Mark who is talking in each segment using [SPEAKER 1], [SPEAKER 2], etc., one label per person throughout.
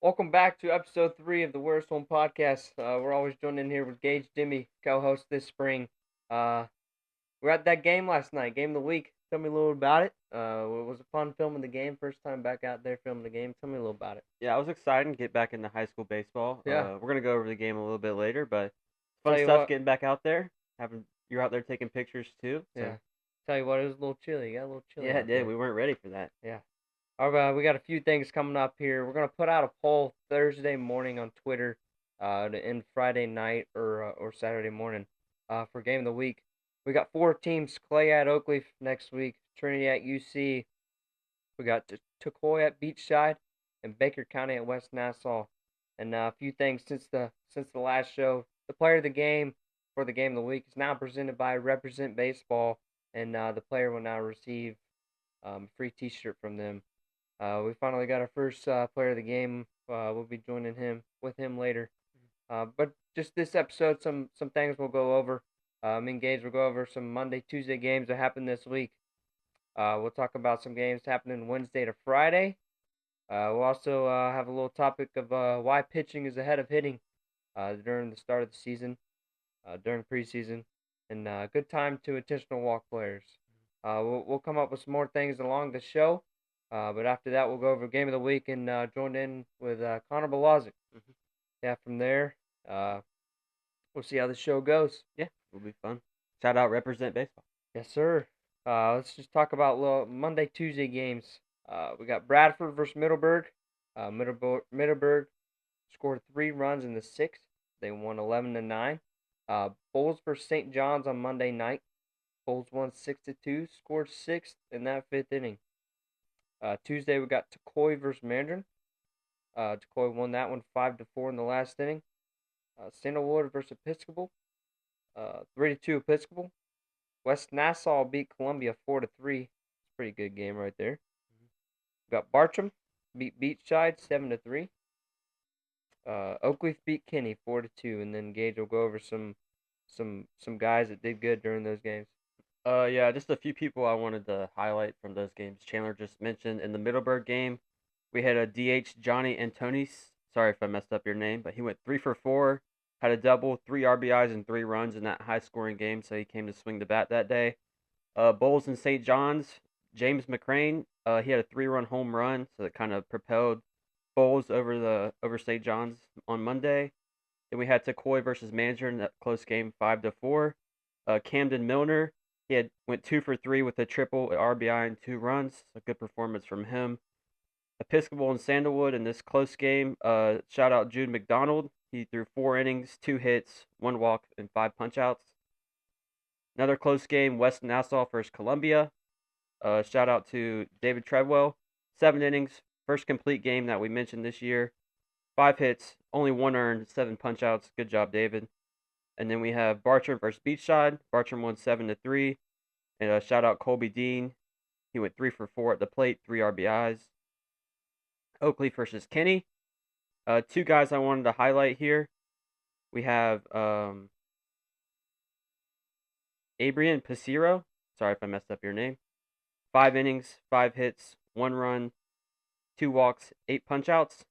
[SPEAKER 1] Welcome back to episode 3 of the Worst Home Podcast. We're always joined in here with Gage Dimmy, co-host this spring. Uh, we're at that game last night, game of the week. Tell me a little about it. It was a fun filming the game. First time back out there filming the game. Tell me a little about it.
[SPEAKER 2] Yeah, I was excited to get back into high school baseball.
[SPEAKER 1] Yeah,
[SPEAKER 2] We're gonna go over the game a little bit later, but
[SPEAKER 1] tell
[SPEAKER 2] fun
[SPEAKER 1] you
[SPEAKER 2] stuff
[SPEAKER 1] what.
[SPEAKER 2] getting back out there. Having you're out there taking pictures too.
[SPEAKER 1] Yeah,
[SPEAKER 2] So
[SPEAKER 1] tell you what. It was a little chilly. Got a little chilly
[SPEAKER 2] yeah,
[SPEAKER 1] out
[SPEAKER 2] it did.
[SPEAKER 1] there.
[SPEAKER 2] We weren't ready for that.
[SPEAKER 1] Yeah. We got a few things coming up here. We're gonna put out a poll Thursday morning on Twitter, to end Friday night or Saturday morning, for game of the week. We got 4 teams: Clay at Oakleaf next week, Trinity at UC. We got Tucoy at Beachside, and Baker County at West Nassau. And a few things since the last show. The player of the game for the game of the week is now presented by Represent Baseball, and the player will now receive a free T-shirt from them. We finally got our first player of the game. We'll be joining him with him later. But just this episode, some things we'll go over. Engage. We'll go over some Monday, Tuesday games that happened this week. We'll talk about some games happening Wednesday to Friday. We'll also have a little topic of why pitching is ahead of hitting during the start of the season, during preseason, and good time to intentional walk players. We'll come up with some more things along the show. But after that, we'll go over game of the week and join in with Connor Balazic.
[SPEAKER 2] Hmm.
[SPEAKER 1] Yeah, from there, we'll see how the show goes.
[SPEAKER 2] Yeah, it'll be fun. Shout out Represent Baseball.
[SPEAKER 1] Yes, sir. Let's just talk about little Monday, Tuesday games. We got Bradford versus Middleburg. Middleburg scored 3 runs in the sixth. They won 11-9. Bulls versus St. John's on Monday night. Bulls won 6-2. Scored sixth in that fifth inning. Tuesday we got Tucoy versus Mandarin. Tucoy won that one 5-4 in the last inning. Sandalwood versus Episcopal. 3-2 Episcopal. West Nassau beat Columbia 4-3. It's a pretty good game right there. We got Bartram beat Beachside 7-3. Oakleaf beat Kinney 4-2, and then Gage will go over some guys that did good during those games.
[SPEAKER 2] Yeah, just a few people I wanted to highlight from those games. Chandler just mentioned in the Middleburg game, we had a DH Johnny Antonis. Sorry if I messed up your name, but he went 3 for 4, had a double, 3 RBIs, and 3 runs in that high-scoring game. So he came to swing the bat that day. Bulls and St. John's, James McCrane, he had a 3-run home run, so it kind of propelled Bulls over St. John's on Monday. Then we had Tucoy versus Manager in that close game, 5-4. Camden Milner, went 2 for 3 with a triple, an RBI, and 2 runs. A good performance from him. Episcopal and Sandalwood in this close game. Shout out Jude McDonald. He threw 4 innings, 2 hits, 1 walk, and 5 punchouts. Another close game, West Nassau versus Columbia. Shout out to David Treadwell. 7 innings, first complete game that we mentioned this year. 5 hits, only 1 earned, 7 punchouts. Good job, David. And then we have Bartram versus Beachside. Bartram won 7-3. And shout out Colby Dean. He went 3 for 4 at the plate, 3 RBIs. Oakleaf versus Kinney. 2 guys I wanted to highlight here. We have Abrian Paciro. Sorry if I messed up your name. 5 innings, 5 hits, 1 run, 2 walks, 8 punchouts.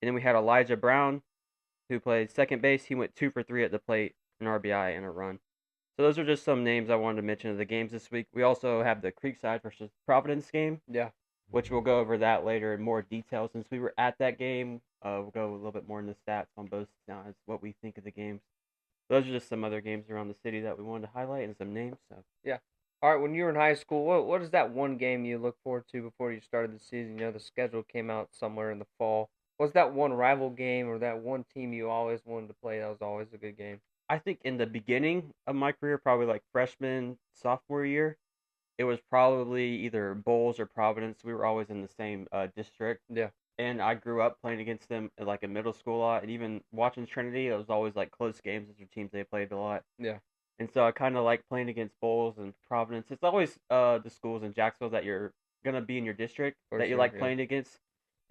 [SPEAKER 2] And then we had Elijah Brown, who played second base. He went 2 for 3 at the plate, an RBI, and a run. So those are just some names I wanted to mention of the games this week. We also have the Creekside versus Providence game.
[SPEAKER 1] Yeah.
[SPEAKER 2] Which we'll go over that later in more detail. Since we were at that game, we'll go a little bit more into stats on both sides, what we think of the games. Those are just some other games around the city that we wanted to highlight and some names. So
[SPEAKER 1] Yeah. All right. When you were in high school, what is that one game you look forward to before you started the season? The schedule came out somewhere in the fall. Was that one rival game or that one team you always wanted to play? That was always a good game.
[SPEAKER 2] I think in the beginning of my career, probably like freshman, sophomore year, it was probably either Bulls or Providence. We were always in the same district.
[SPEAKER 1] Yeah.
[SPEAKER 2] And I grew up playing against them like in middle school a lot, and even watching Trinity, it was always like close games. Those are teams they played a lot.
[SPEAKER 1] Yeah.
[SPEAKER 2] And so I kind of like playing against Bulls and Providence. It's always the schools in Jacksonville that you're gonna be in your district
[SPEAKER 1] For
[SPEAKER 2] that you
[SPEAKER 1] sure.
[SPEAKER 2] like
[SPEAKER 1] Yeah.
[SPEAKER 2] playing against.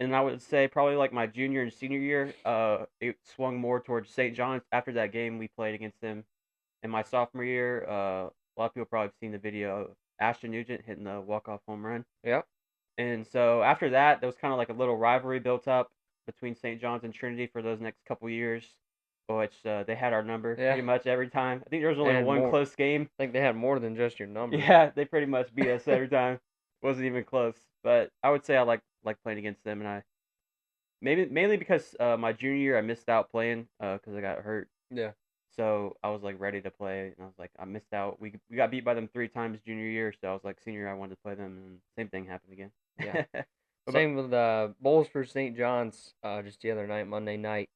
[SPEAKER 2] And I would say probably like my junior and senior year, it swung more towards St. John's. After that game, we played against them. In my sophomore year, a lot of people probably have seen the video of Ashton Nugent hitting the walk-off home run.
[SPEAKER 1] Yeah.
[SPEAKER 2] And so after that, there was kind of like a little rivalry built up. between St. John's and Trinity for those next couple years, which they had our number
[SPEAKER 1] Yeah,
[SPEAKER 2] pretty much every time. I think there was
[SPEAKER 1] they
[SPEAKER 2] only
[SPEAKER 1] had
[SPEAKER 2] one
[SPEAKER 1] more.
[SPEAKER 2] close game.
[SPEAKER 1] I think they had more than just your number.
[SPEAKER 2] Yeah, they pretty much beat us every time. Wasn't even close. But I would say I like playing against them, and I maybe mainly because my junior year I missed out playing because I got hurt.
[SPEAKER 1] Yeah,
[SPEAKER 2] So I was like ready to play, and I was like I missed out. We got beat by them 3 times junior year, so I was like senior year I wanted to play them, and same thing happened again.
[SPEAKER 1] yeah.
[SPEAKER 2] What about
[SPEAKER 1] Same with Bulls for St. John's just the other night, Monday night.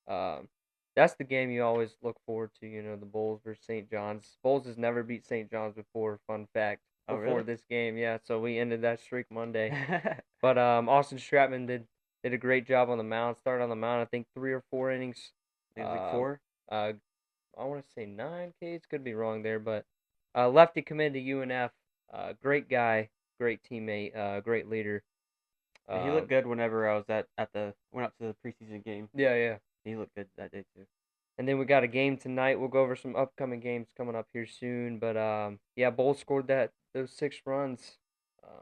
[SPEAKER 1] Um, that's the game you always look forward to. The Bulls versus St. John's. Bulls has never beat St. John's before. Fun fact.
[SPEAKER 2] oh
[SPEAKER 1] Before
[SPEAKER 2] really?
[SPEAKER 1] this game, yeah. So we ended that streak Monday. But Austin Stratman did a great job on the mound. Started on the mound, I think 3 or 4 innings.
[SPEAKER 2] It was like
[SPEAKER 1] Uh,
[SPEAKER 2] 4.
[SPEAKER 1] uh, I want to say 9 Ks. Could be wrong there, but lefty committed to UNF. Great guy, great teammate, great leader.
[SPEAKER 2] Yeah, he
[SPEAKER 1] Uh,
[SPEAKER 2] looked good whenever I was at the went up to the preseason game.
[SPEAKER 1] yeah, yeah.
[SPEAKER 2] He looked good that day too.
[SPEAKER 1] And then we got a game tonight. We'll go over some upcoming games coming up here soon. But yeah, Bulls scored those 6 runs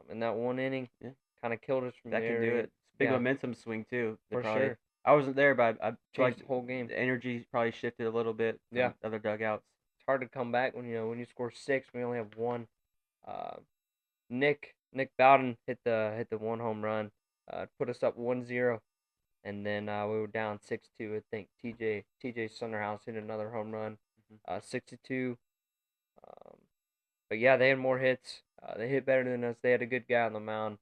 [SPEAKER 1] in that 1 inning.
[SPEAKER 2] Yeah,
[SPEAKER 1] Kind of killed us from
[SPEAKER 2] that can do
[SPEAKER 1] there.
[SPEAKER 2] it. It's a big
[SPEAKER 1] Yeah,
[SPEAKER 2] momentum swing too. They
[SPEAKER 1] for
[SPEAKER 2] probably
[SPEAKER 1] sure.
[SPEAKER 2] I wasn't there, but I feel like
[SPEAKER 1] Changed the whole game.
[SPEAKER 2] the energy probably shifted a little bit
[SPEAKER 1] Yeah,
[SPEAKER 2] from other dugouts.
[SPEAKER 1] it's hard to come back when you score 6. We only have one. Uh, Nick Bowden hit the 1 home run, put us up 1-0, and then we were down 6-2. I think TJ Sunderhouse hit another home run,
[SPEAKER 2] Hmm.
[SPEAKER 1] 6-2. Um, but yeah, they had more hits. They hit better than us. They had a good guy on the mound,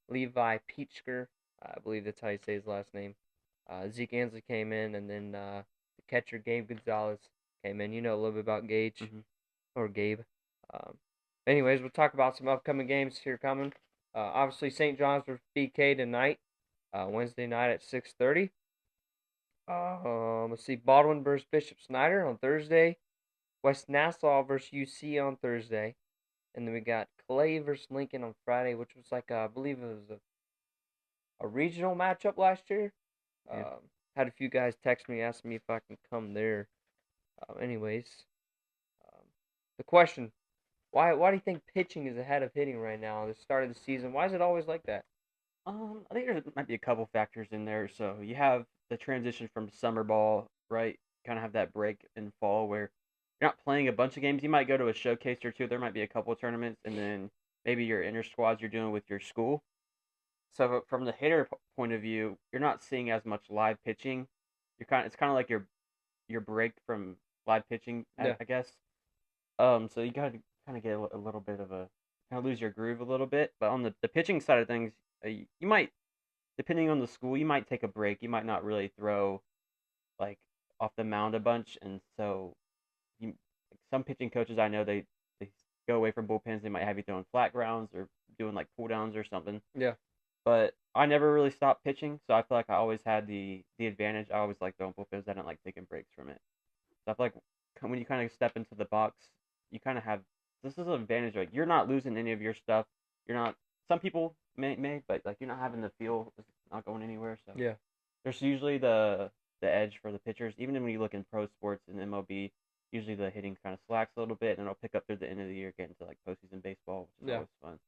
[SPEAKER 1] Levi Peachker. I believe that's how you say his last name. Zeke Ansley came in, and then the catcher Gabe Gonzalez came in. You know a little bit about Gage
[SPEAKER 2] Hmm.
[SPEAKER 1] or Gabe. Um, anyways, we'll talk about some upcoming games here coming. Obviously, St. John's versus BK tonight, Wednesday night at 6:30. Let's see, Baldwin versus Bishop Snyder on Thursday. West Nassau versus UC on Thursday. And then we got Clay versus Lincoln on Friday, which was like, I believe it was a regional matchup last year.
[SPEAKER 2] Yeah.
[SPEAKER 1] Had a few guys text me, asking me if I can come there. Anyways, um, the question, why do you think pitching is ahead of hitting right now at the start of the season? Why is it always like that?
[SPEAKER 2] I think there might be a couple factors in there. So you have the transition from summer ball, right? Kind of have that break in fall where you're not playing a bunch of games. You might go to a showcase or two. There might be a couple of tournaments, and then maybe your inter squads you're doing with your school. So from the hitter point of view, you're not seeing as much live pitching. It's kind of like your break from live pitching,
[SPEAKER 1] Yeah,
[SPEAKER 2] I guess. So you got to kind of get a little bit of a kind of lose your groove a little bit. But on the pitching side of things, you might, depending on the school, you might take a break. You might not really throw like off the mound a bunch, and so you like, some pitching coaches I know they go away from bullpens. They might have you throwing flat grounds or doing like pull downs or something.
[SPEAKER 1] yeah,
[SPEAKER 2] But I never really stopped pitching, so I feel like I always had the advantage. I always liked throwing bullpens. I didn't like taking breaks from it. So I feel like when you kind of step into the box, you kind of have this is an advantage. Like you're not losing any of your stuff. You're not. Some people may, but like you're not having the feel. It's not going anywhere. So
[SPEAKER 1] yeah.
[SPEAKER 2] there's usually the edge for the pitchers. Even when you look in pro sports and MLB, usually the hitting kind of slacks a little bit, and it'll pick up through the end of the year, get into like postseason baseball, which is
[SPEAKER 1] Yeah,
[SPEAKER 2] always fun.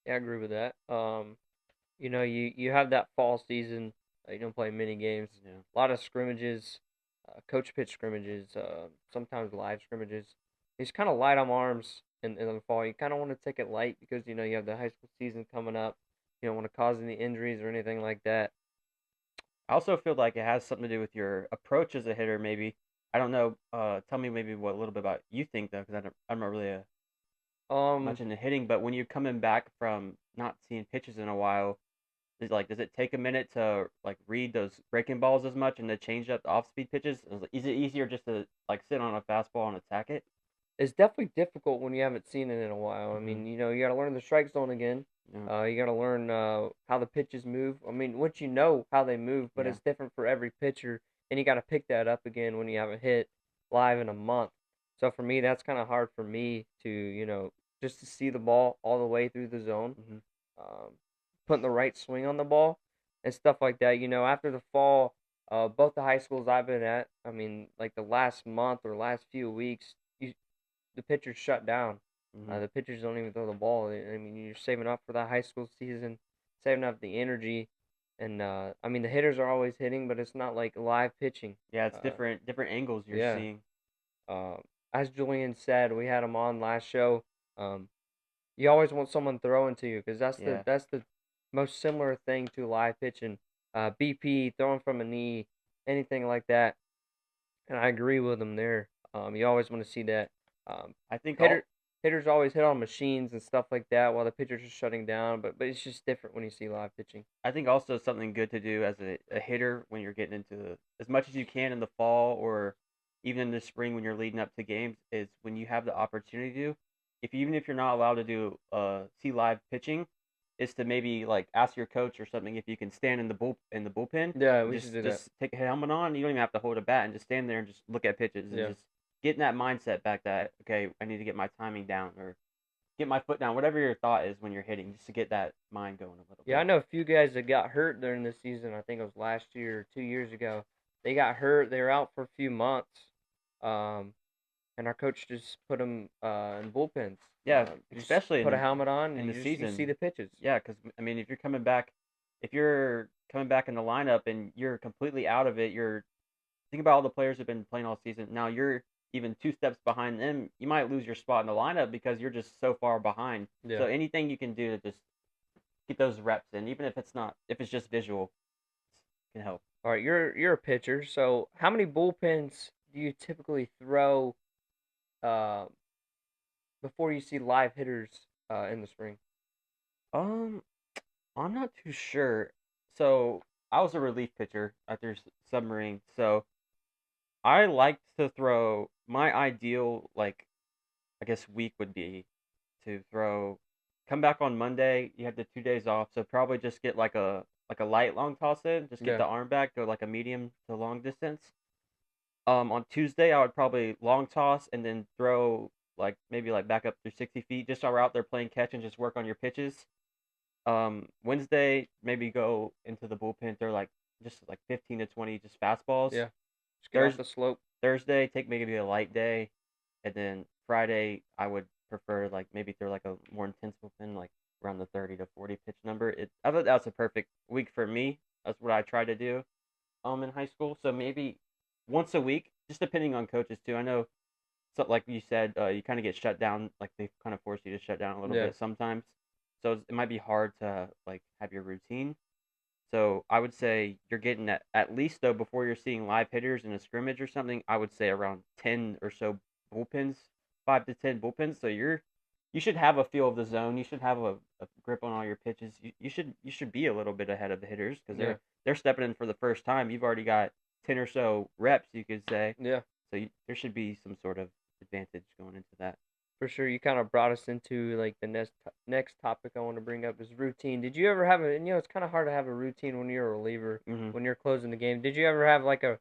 [SPEAKER 1] yeah, I agree with that. You have that fall season. You don't play many games.
[SPEAKER 2] Yeah.
[SPEAKER 1] A lot of scrimmages, coach pitch scrimmages, sometimes live scrimmages. It's kind of light on arms in the fall. You kind of want to take it light because you have the high school season coming up. You don't want to cause any injuries or anything like that.
[SPEAKER 2] I also feel like it has something to do with your approach as a hitter. Maybe I don't know. Tell me maybe what a little bit about you think though, because I'm not really
[SPEAKER 1] Um,
[SPEAKER 2] much into hitting. But when you're coming back from not seeing pitches in a while, does it take a minute to like read those breaking balls as much and to change up the off speed pitches? Is it easier just to like sit on a fastball and attack it?
[SPEAKER 1] it's definitely difficult when you haven't seen it in a while. I
[SPEAKER 2] Hmm.
[SPEAKER 1] mean, you got to learn the strike zone again.
[SPEAKER 2] Yeah.
[SPEAKER 1] You got to learn how the pitches move. I mean, once you know how they move, but
[SPEAKER 2] Yeah.
[SPEAKER 1] it's different for every pitcher, and you got to pick that up again when you haven't hit live in a month. So for me, that's kind of hard for me to, just to see the ball all the way through the zone,
[SPEAKER 2] Hmm.
[SPEAKER 1] um, putting the right swing on the ball and stuff like that. After the fall, both the high schools I've been at, I mean, like the last month or last few weeks, the pitchers shut down.
[SPEAKER 2] Hmm.
[SPEAKER 1] The pitchers don't even throw the ball. I mean, you're saving up for that high school season, saving up the energy. And I mean the hitters are always hitting, but it's not like live pitching.
[SPEAKER 2] Yeah, it's
[SPEAKER 1] Uh,
[SPEAKER 2] different angles you're
[SPEAKER 1] yeah.
[SPEAKER 2] seeing.
[SPEAKER 1] Um, as Julian said, we had him on last show. Um, you always want someone throwing to you because
[SPEAKER 2] Yeah.
[SPEAKER 1] that's the most similar thing to live pitching. BP throwing from a knee, anything like that. And I agree with him there. You always want to see that. Um,
[SPEAKER 2] I think all
[SPEAKER 1] hitter hitters always hit on machines and stuff like that while the pitchers are shutting down. But it's just different when you see live pitching.
[SPEAKER 2] I think also something good to do as a hitter when you're getting into as much as you can in the fall or even in the spring when you're leading up to games is when you have the opportunity to, if even if you're not allowed to do see live pitching, is to maybe like ask your coach or something if you can stand in the bullpen
[SPEAKER 1] Yeah,
[SPEAKER 2] and
[SPEAKER 1] we should do that.
[SPEAKER 2] just take a helmet on. You don't even have to hold a bat and just stand there and just look at pitches and
[SPEAKER 1] Yeah.
[SPEAKER 2] just get in that mindset back that okay, I need to get my timing down or get my foot down, whatever your thought is when you're hitting, just to get that mind going a little
[SPEAKER 1] Yeah, I
[SPEAKER 2] bit.
[SPEAKER 1] know a few guys that got hurt during the season. I think it was last year or 2 years ago. They got hurt. They were out for a few months. Um, and our coach just put them in bullpens.
[SPEAKER 2] Yeah,
[SPEAKER 1] Just
[SPEAKER 2] especially
[SPEAKER 1] put a helmet on
[SPEAKER 2] in
[SPEAKER 1] and
[SPEAKER 2] the
[SPEAKER 1] you see
[SPEAKER 2] season.
[SPEAKER 1] the pitches.
[SPEAKER 2] Yeah, because I mean, if you're coming back in the lineup and you're completely out of it, you're think about all the players who've been playing all season. Now you're even two steps behind them. You might lose your spot in the lineup because you're just so far behind.
[SPEAKER 1] Yeah.
[SPEAKER 2] So anything you can do to just get those reps in, even if it's not, if it's just visual, can help.
[SPEAKER 1] All right, you're a pitcher. So how many bullpens do you typically throw uh, before you see live hitters in the spring?
[SPEAKER 2] Um, I'm not too sure. So I was a relief pitcher at their submarine. So I like to throw my ideal like I guess week would be to throw come back on Monday, you have the 2 days off, so probably just get like a light long toss in, just get
[SPEAKER 1] Yeah.
[SPEAKER 2] the arm back, go like a medium to long distance. On Tuesday I would probably long toss and then throw like maybe like back up through 60 feet just so we're out there playing catch and just work on your pitches. Wednesday maybe go into the bullpen, throw like just like 15 to 20 just fastballs.
[SPEAKER 1] Yeah. Just get off
[SPEAKER 2] Thursday
[SPEAKER 1] the slope.
[SPEAKER 2] Thursday, take maybe a light day, and then Friday, I would prefer like maybe throw like a more intense bullpen, like around the 30 to 40 pitch number. I thought that was a perfect week for me. That's what I tried to do in high school. So maybe once a week, just depending on coaches too. I know, so like you said, you kind of get shut down. Like they kind of force you to shut down a little
[SPEAKER 1] Yeah.
[SPEAKER 2] bit sometimes. So it might be hard to like have your routine. So I would say you're getting at least though before you're seeing live hitters in a scrimmage or something. I would say around 10 or so bullpens, 5 to 10 bullpens. So you should have a feel of the zone. You should have a grip on all your pitches. You should be a little bit ahead of the hitters because
[SPEAKER 1] Yeah.
[SPEAKER 2] they're stepping in for the first time. You've already got 10 or so reps, you could say.
[SPEAKER 1] Yeah.
[SPEAKER 2] So there should be some sort of advantage going into that.
[SPEAKER 1] For sure, you kind of brought us into like the next topic I want to bring up is routine. Did you ever have a? And it's kind of hard to have a routine when you're a reliever
[SPEAKER 2] Hmm.
[SPEAKER 1] when you're closing the game. Did you ever have like a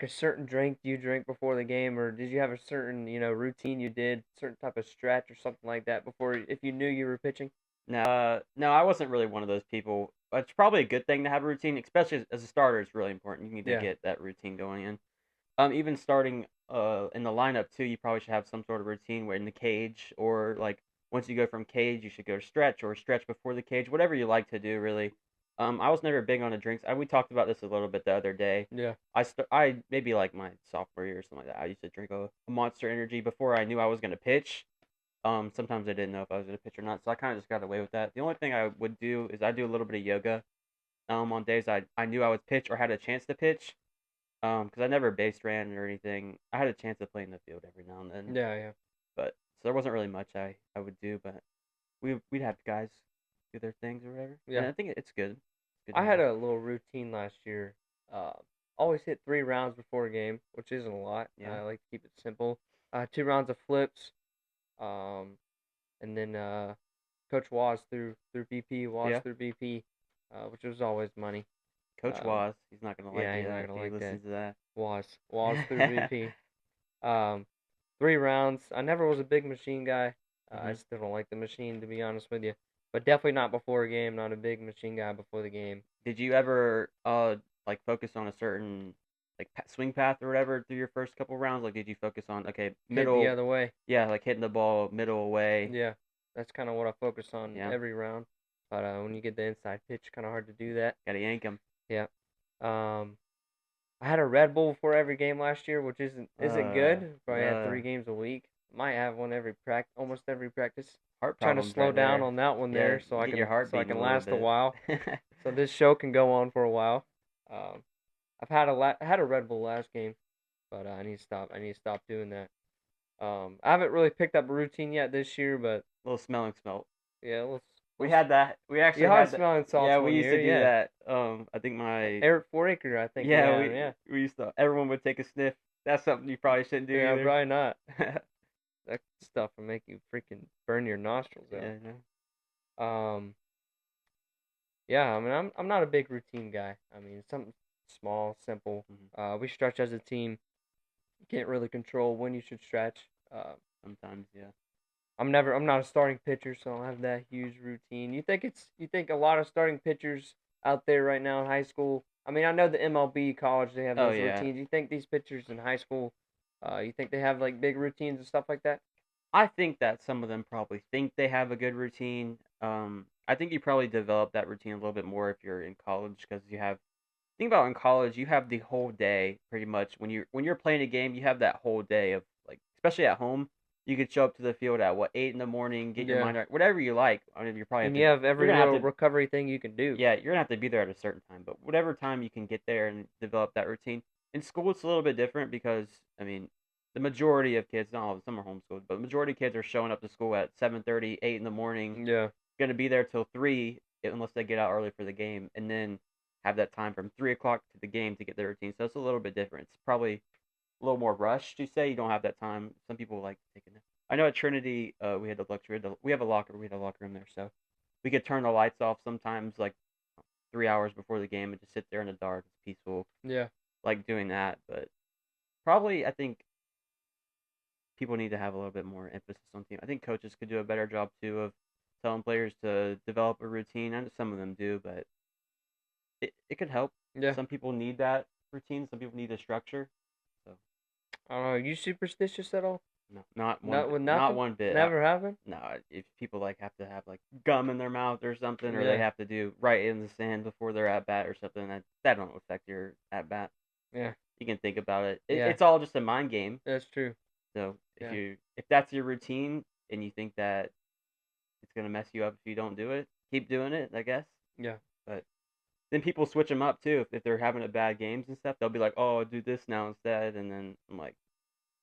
[SPEAKER 1] certain drink you drink before the game, or did you have a certain routine you did, certain type of stretch or something like that before if you knew you were pitching?
[SPEAKER 2] No, no, I wasn't really one of those people. It's probably a good thing to have a routine, especially as a starter. It's really important. You need to
[SPEAKER 1] Yeah.
[SPEAKER 2] get that routine going in. Even starting in the lineup too, you probably should have some sort of routine where in the cage or like once you go from cage, you should go stretch or stretch before the cage, whatever you like to do really. I was never big on the drinks. We talked about this a little bit the other day.
[SPEAKER 1] Yeah.
[SPEAKER 2] I maybe like my sophomore year or something like that. I used to drink a Monster Energy before I knew I was gonna pitch. Sometimes I didn't know if I was gonna pitch or not, so I kind of just got away with that. The only thing I would do is I do a little bit of yoga. On days I knew I would pitch or had a chance to pitch. Because I never base ran or anything. I had a chance to play in the field every now and then,
[SPEAKER 1] Yeah. Yeah.
[SPEAKER 2] but so there wasn't really much I would do. But we'd have guys do their things or whatever, and
[SPEAKER 1] Yeah.
[SPEAKER 2] I think it's good. It's good to
[SPEAKER 1] I had
[SPEAKER 2] have.
[SPEAKER 1] a little routine last year. Uh, always hit 3 rounds before a game, which isn't a lot.
[SPEAKER 2] Yeah.
[SPEAKER 1] I like to keep it simple. 2 rounds of flips. Um, and then Coach Waz through BP, Waz
[SPEAKER 2] Yeah.
[SPEAKER 1] through BP, which was always money.
[SPEAKER 2] Coach
[SPEAKER 1] Um,
[SPEAKER 2] Waz, he's not gonna like
[SPEAKER 1] yeah,
[SPEAKER 2] you
[SPEAKER 1] he's not
[SPEAKER 2] if
[SPEAKER 1] gonna
[SPEAKER 2] he
[SPEAKER 1] like that.
[SPEAKER 2] listens to
[SPEAKER 1] Waz through
[SPEAKER 2] that.
[SPEAKER 1] BP. Um, 3 rounds. I never was a big machine guy. I
[SPEAKER 2] Hmm.
[SPEAKER 1] still don't like the machine to be honest with you, but definitely not before a game. Not a big machine guy before the game.
[SPEAKER 2] Did you ever like focus on a certain like swing path or whatever through your first couple rounds? Like, did you focus on okay
[SPEAKER 1] Hit the
[SPEAKER 2] middle?
[SPEAKER 1] other way.
[SPEAKER 2] Yeah, like hitting the ball middle away.
[SPEAKER 1] Yeah, that's kind of what I focus on
[SPEAKER 2] Yeah.
[SPEAKER 1] every round. but when you get the inside pitch, kind of hard to do that.
[SPEAKER 2] Gotta yank him.
[SPEAKER 1] Yeah. Um, I had a Red Bull before every game last year, which isn't good. Probably had
[SPEAKER 2] Uh,
[SPEAKER 1] 3 games a week. Might have one almost every practice.
[SPEAKER 2] heart
[SPEAKER 1] Trying to
[SPEAKER 2] problems
[SPEAKER 1] slow
[SPEAKER 2] right
[SPEAKER 1] down
[SPEAKER 2] there.
[SPEAKER 1] on that one
[SPEAKER 2] Yeah,
[SPEAKER 1] there, so I
[SPEAKER 2] get your
[SPEAKER 1] can
[SPEAKER 2] heart beating a little
[SPEAKER 1] last a
[SPEAKER 2] bit.
[SPEAKER 1] while. So this show can go on for a while. Um, had a Red Bull last game, but I need to stop. I need to stop doing that. I haven't really picked up a routine yet this year, but
[SPEAKER 2] Little smelling smell.
[SPEAKER 1] yeah,
[SPEAKER 2] We had that. We
[SPEAKER 1] you
[SPEAKER 2] actually
[SPEAKER 1] had
[SPEAKER 2] had that.
[SPEAKER 1] smelling salts
[SPEAKER 2] Yeah, we
[SPEAKER 1] one
[SPEAKER 2] used
[SPEAKER 1] year,
[SPEAKER 2] to do
[SPEAKER 1] yeah.
[SPEAKER 2] that. I think my
[SPEAKER 1] Eric Foraker, I think we
[SPEAKER 2] yeah
[SPEAKER 1] had him,
[SPEAKER 2] we
[SPEAKER 1] yeah.
[SPEAKER 2] we used to. Everyone would take a sniff. That's something you probably shouldn't do
[SPEAKER 1] Yeah,
[SPEAKER 2] either.
[SPEAKER 1] probably not. That stuff will make you freaking burn your nostrils
[SPEAKER 2] Yeah,
[SPEAKER 1] out.
[SPEAKER 2] no.
[SPEAKER 1] Um, yeah, I mean, I'm not a big routine guy. I mean, something small, simple.
[SPEAKER 2] Mhm.
[SPEAKER 1] We stretch as a team. You can't really control when you should stretch.
[SPEAKER 2] Sometimes, yeah.
[SPEAKER 1] I'm not a starting pitcher, so I don't have that huge routine. You think a lot of starting pitchers out there right now in high school. I mean, I know the MLB college they have
[SPEAKER 2] Oh
[SPEAKER 1] those
[SPEAKER 2] yeah.
[SPEAKER 1] routines. You think these pitchers in high school, you think they have like big routines and stuff like that?
[SPEAKER 2] I think that some of them probably think they have a good routine. I think you probably develop that routine a little bit more if you're in college because you have think about in college, you have the whole day pretty much when you're playing a game, you have that whole day of like especially at home, you could show up to the field at what 8 in the morning, get your
[SPEAKER 1] Yeah,
[SPEAKER 2] mind right, whatever you like. I mean, you probably have
[SPEAKER 1] and
[SPEAKER 2] to
[SPEAKER 1] you have
[SPEAKER 2] you're
[SPEAKER 1] every
[SPEAKER 2] gonna have
[SPEAKER 1] little
[SPEAKER 2] to
[SPEAKER 1] recovery thing you can do.
[SPEAKER 2] yeah, you're gonna have to be there at a certain time, but whatever time you can get there and develop that routine. In school, it's a little bit different because I mean, the majority of kids, not all of them, some are homeschooled, but the majority of kids are showing up to school at 7:30, 8 in the morning,
[SPEAKER 1] Yeah,
[SPEAKER 2] gonna be there till 3 unless they get out early for the game, and then have that time from 3 o'clock to the game to get their routine. So it's a little bit different. It's probably a little more rushed. You say you don't have that time. Some people like taking it. I know at Trinity, we had the luxury. We have a locker. We had a locker room there, so we could turn the lights off sometimes, like 3 hours before the game, and just sit there in the dark. It's peaceful,
[SPEAKER 1] yeah,
[SPEAKER 2] like doing that. But probably, I think people need to have a little bit more emphasis on team. I think coaches could do a better job too of telling players to develop a routine. I know some of them do, but it could help.
[SPEAKER 1] yeah.
[SPEAKER 2] Some people need that routine. Some people need a structure. So
[SPEAKER 1] I don't know. Are you superstitious at all?
[SPEAKER 2] no, not one
[SPEAKER 1] Not
[SPEAKER 2] bit.
[SPEAKER 1] with
[SPEAKER 2] Not
[SPEAKER 1] nothing.
[SPEAKER 2] one bit.
[SPEAKER 1] Never happened.
[SPEAKER 2] No, if people like have to have like gum in their mouth or something, or they
[SPEAKER 1] Yeah,
[SPEAKER 2] have to do right in the sand before their at bat or something, that don't affect your at bat.
[SPEAKER 1] yeah,
[SPEAKER 2] You can think about it.
[SPEAKER 1] yeah.
[SPEAKER 2] It's all just a mind game.
[SPEAKER 1] That's true.
[SPEAKER 2] So
[SPEAKER 1] Yeah,
[SPEAKER 2] if that's your routine and you think that it's gonna mess you up if you don't do it, keep doing it. I guess.
[SPEAKER 1] yeah.
[SPEAKER 2] But then people switch them up too. If they're having a bad games and stuff, they'll be like, "Oh, do this now instead." And then I'm like,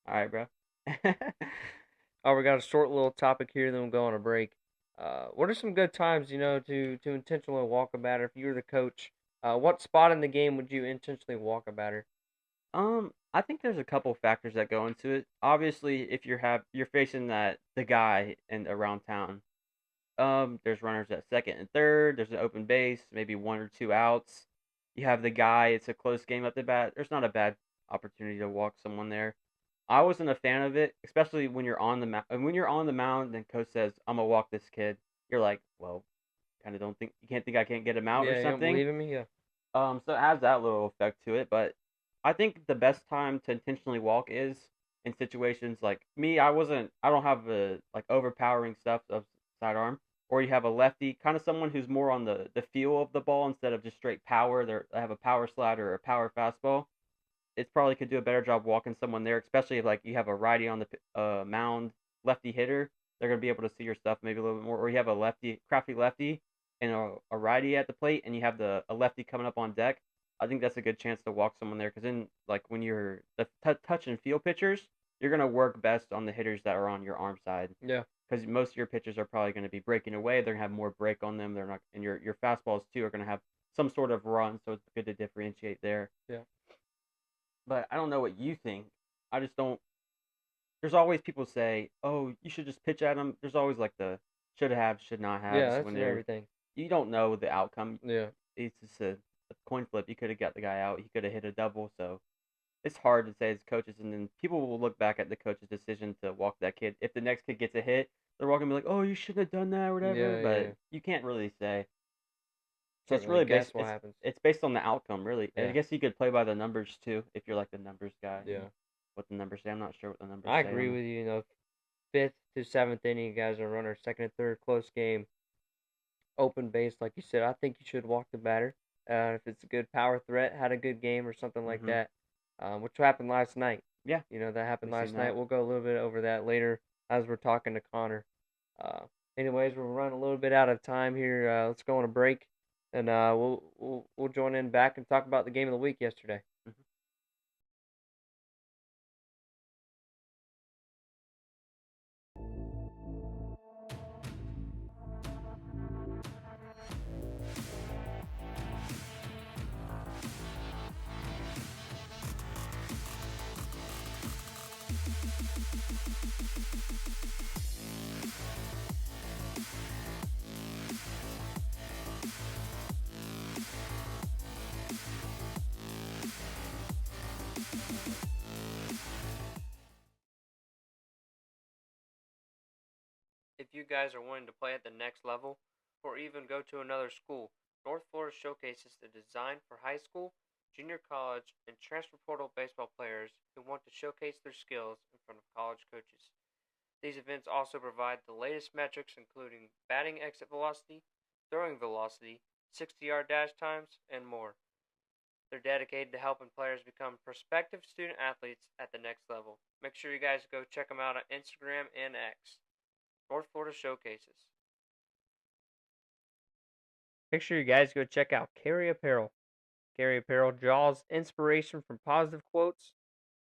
[SPEAKER 2] "All right, bro."
[SPEAKER 1] Oh, we got a short little topic here, then we'll go on a break. What are some good times, to intentionally walk a batter? If you were the coach, what spot in the game would you intentionally walk a batter?
[SPEAKER 2] I think there's a couple factors that go into it. Obviously, if you're facing the guy and around town, there's runners at second and third. There's an open base, maybe one or two outs. You have the guy. It's a close game at the bat. There's not a bad opportunity to walk someone there. I wasn't a fan of it, especially when you're on the mound. And when you're on the mound, and coach says, "I'm gonna walk this kid," you're like, "Well, kind of don't think you can't think I can't get him out or
[SPEAKER 1] Yeah, you don't
[SPEAKER 2] something."
[SPEAKER 1] believe in me? Yeah,
[SPEAKER 2] So it has that little effect to it, but I think the best time to intentionally walk is in situations like me. I don't have a like overpowering stuff of sidearm, or you have a lefty, kind of someone who's more on the feel of the ball instead of just straight power. They have a power slider or a power fastball. It probably could do a better job walking someone there, especially if like you have a righty on the mound, lefty hitter. They're gonna be able to see your stuff maybe a little bit more, or you have a lefty, crafty lefty, and a righty at the plate, and you have a lefty coming up on deck. I think that's a good chance to walk someone there because then like when you're the touch and feel pitchers, you're gonna work best on the hitters that are on your arm side
[SPEAKER 1] yeah,
[SPEAKER 2] because most of your pitchers are probably going to be breaking away. They're gonna have more break on them. They're not, and your fastballs too are gonna have some sort of run, so it's good to differentiate there.
[SPEAKER 1] yeah,
[SPEAKER 2] But I don't know what you think. I just don't. There's always people say, "Oh, you should just pitch at them." There's always like the should have, should not
[SPEAKER 1] yeah.
[SPEAKER 2] haves
[SPEAKER 1] That's
[SPEAKER 2] when
[SPEAKER 1] in everything.
[SPEAKER 2] you don't know the outcome.
[SPEAKER 1] Yeah,
[SPEAKER 2] It's just a coin flip. You could have got the guy out. He could have hit a double. So it's hard to say as coaches, and then people will look back at the coach's decision to walk that kid. If the next kid gets a hit, they're walking to be like, "Oh, you shouldn't have done that," or whatever.
[SPEAKER 1] yeah,
[SPEAKER 2] But
[SPEAKER 1] yeah.
[SPEAKER 2] you can't really say. So
[SPEAKER 1] Can't
[SPEAKER 2] it's
[SPEAKER 1] really
[SPEAKER 2] really
[SPEAKER 1] guess what happens.
[SPEAKER 2] it's based on the outcome, really. And I
[SPEAKER 1] Yeah,
[SPEAKER 2] guess you could play by the numbers too, if you're like the numbers guy and
[SPEAKER 1] yeah.
[SPEAKER 2] what the numbers say. I'm not sure what the numbers
[SPEAKER 1] I
[SPEAKER 2] say
[SPEAKER 1] agree
[SPEAKER 2] on
[SPEAKER 1] with you. Fifth to seventh inning, guys are runner, second and third, close game. open base, like you said, I think you should walk the batter. If it's a good power threat, had a good game or something like
[SPEAKER 2] Mm-hmm.
[SPEAKER 1] that, which happened last night.
[SPEAKER 2] Yeah,
[SPEAKER 1] That happened
[SPEAKER 2] we've seen
[SPEAKER 1] last night.
[SPEAKER 2] that.
[SPEAKER 1] We'll go a little bit over that later as we're talking to Connor. Uh, Anyways, we're running a little bit out of time here. Let's go on a break, and we'll join in back and talk about the game of the week yesterday.
[SPEAKER 2] Mhm.
[SPEAKER 1] If you guys are wanting to play at the next level or even go to another school, North Florida showcases the design for high school, junior college, and transfer portal baseball players who want to showcase their skills in front of college coaches. These events also provide the latest metrics, including batting exit velocity, throwing velocity, 60-yard dash times, and more. They're dedicated to helping players become prospective student athletes at the next level. Make sure you guys go check them out on Instagram and X. North Florida Showcases. Make sure you guys go check out Carry Apparel. Carry Apparel draws inspiration from positive quotes.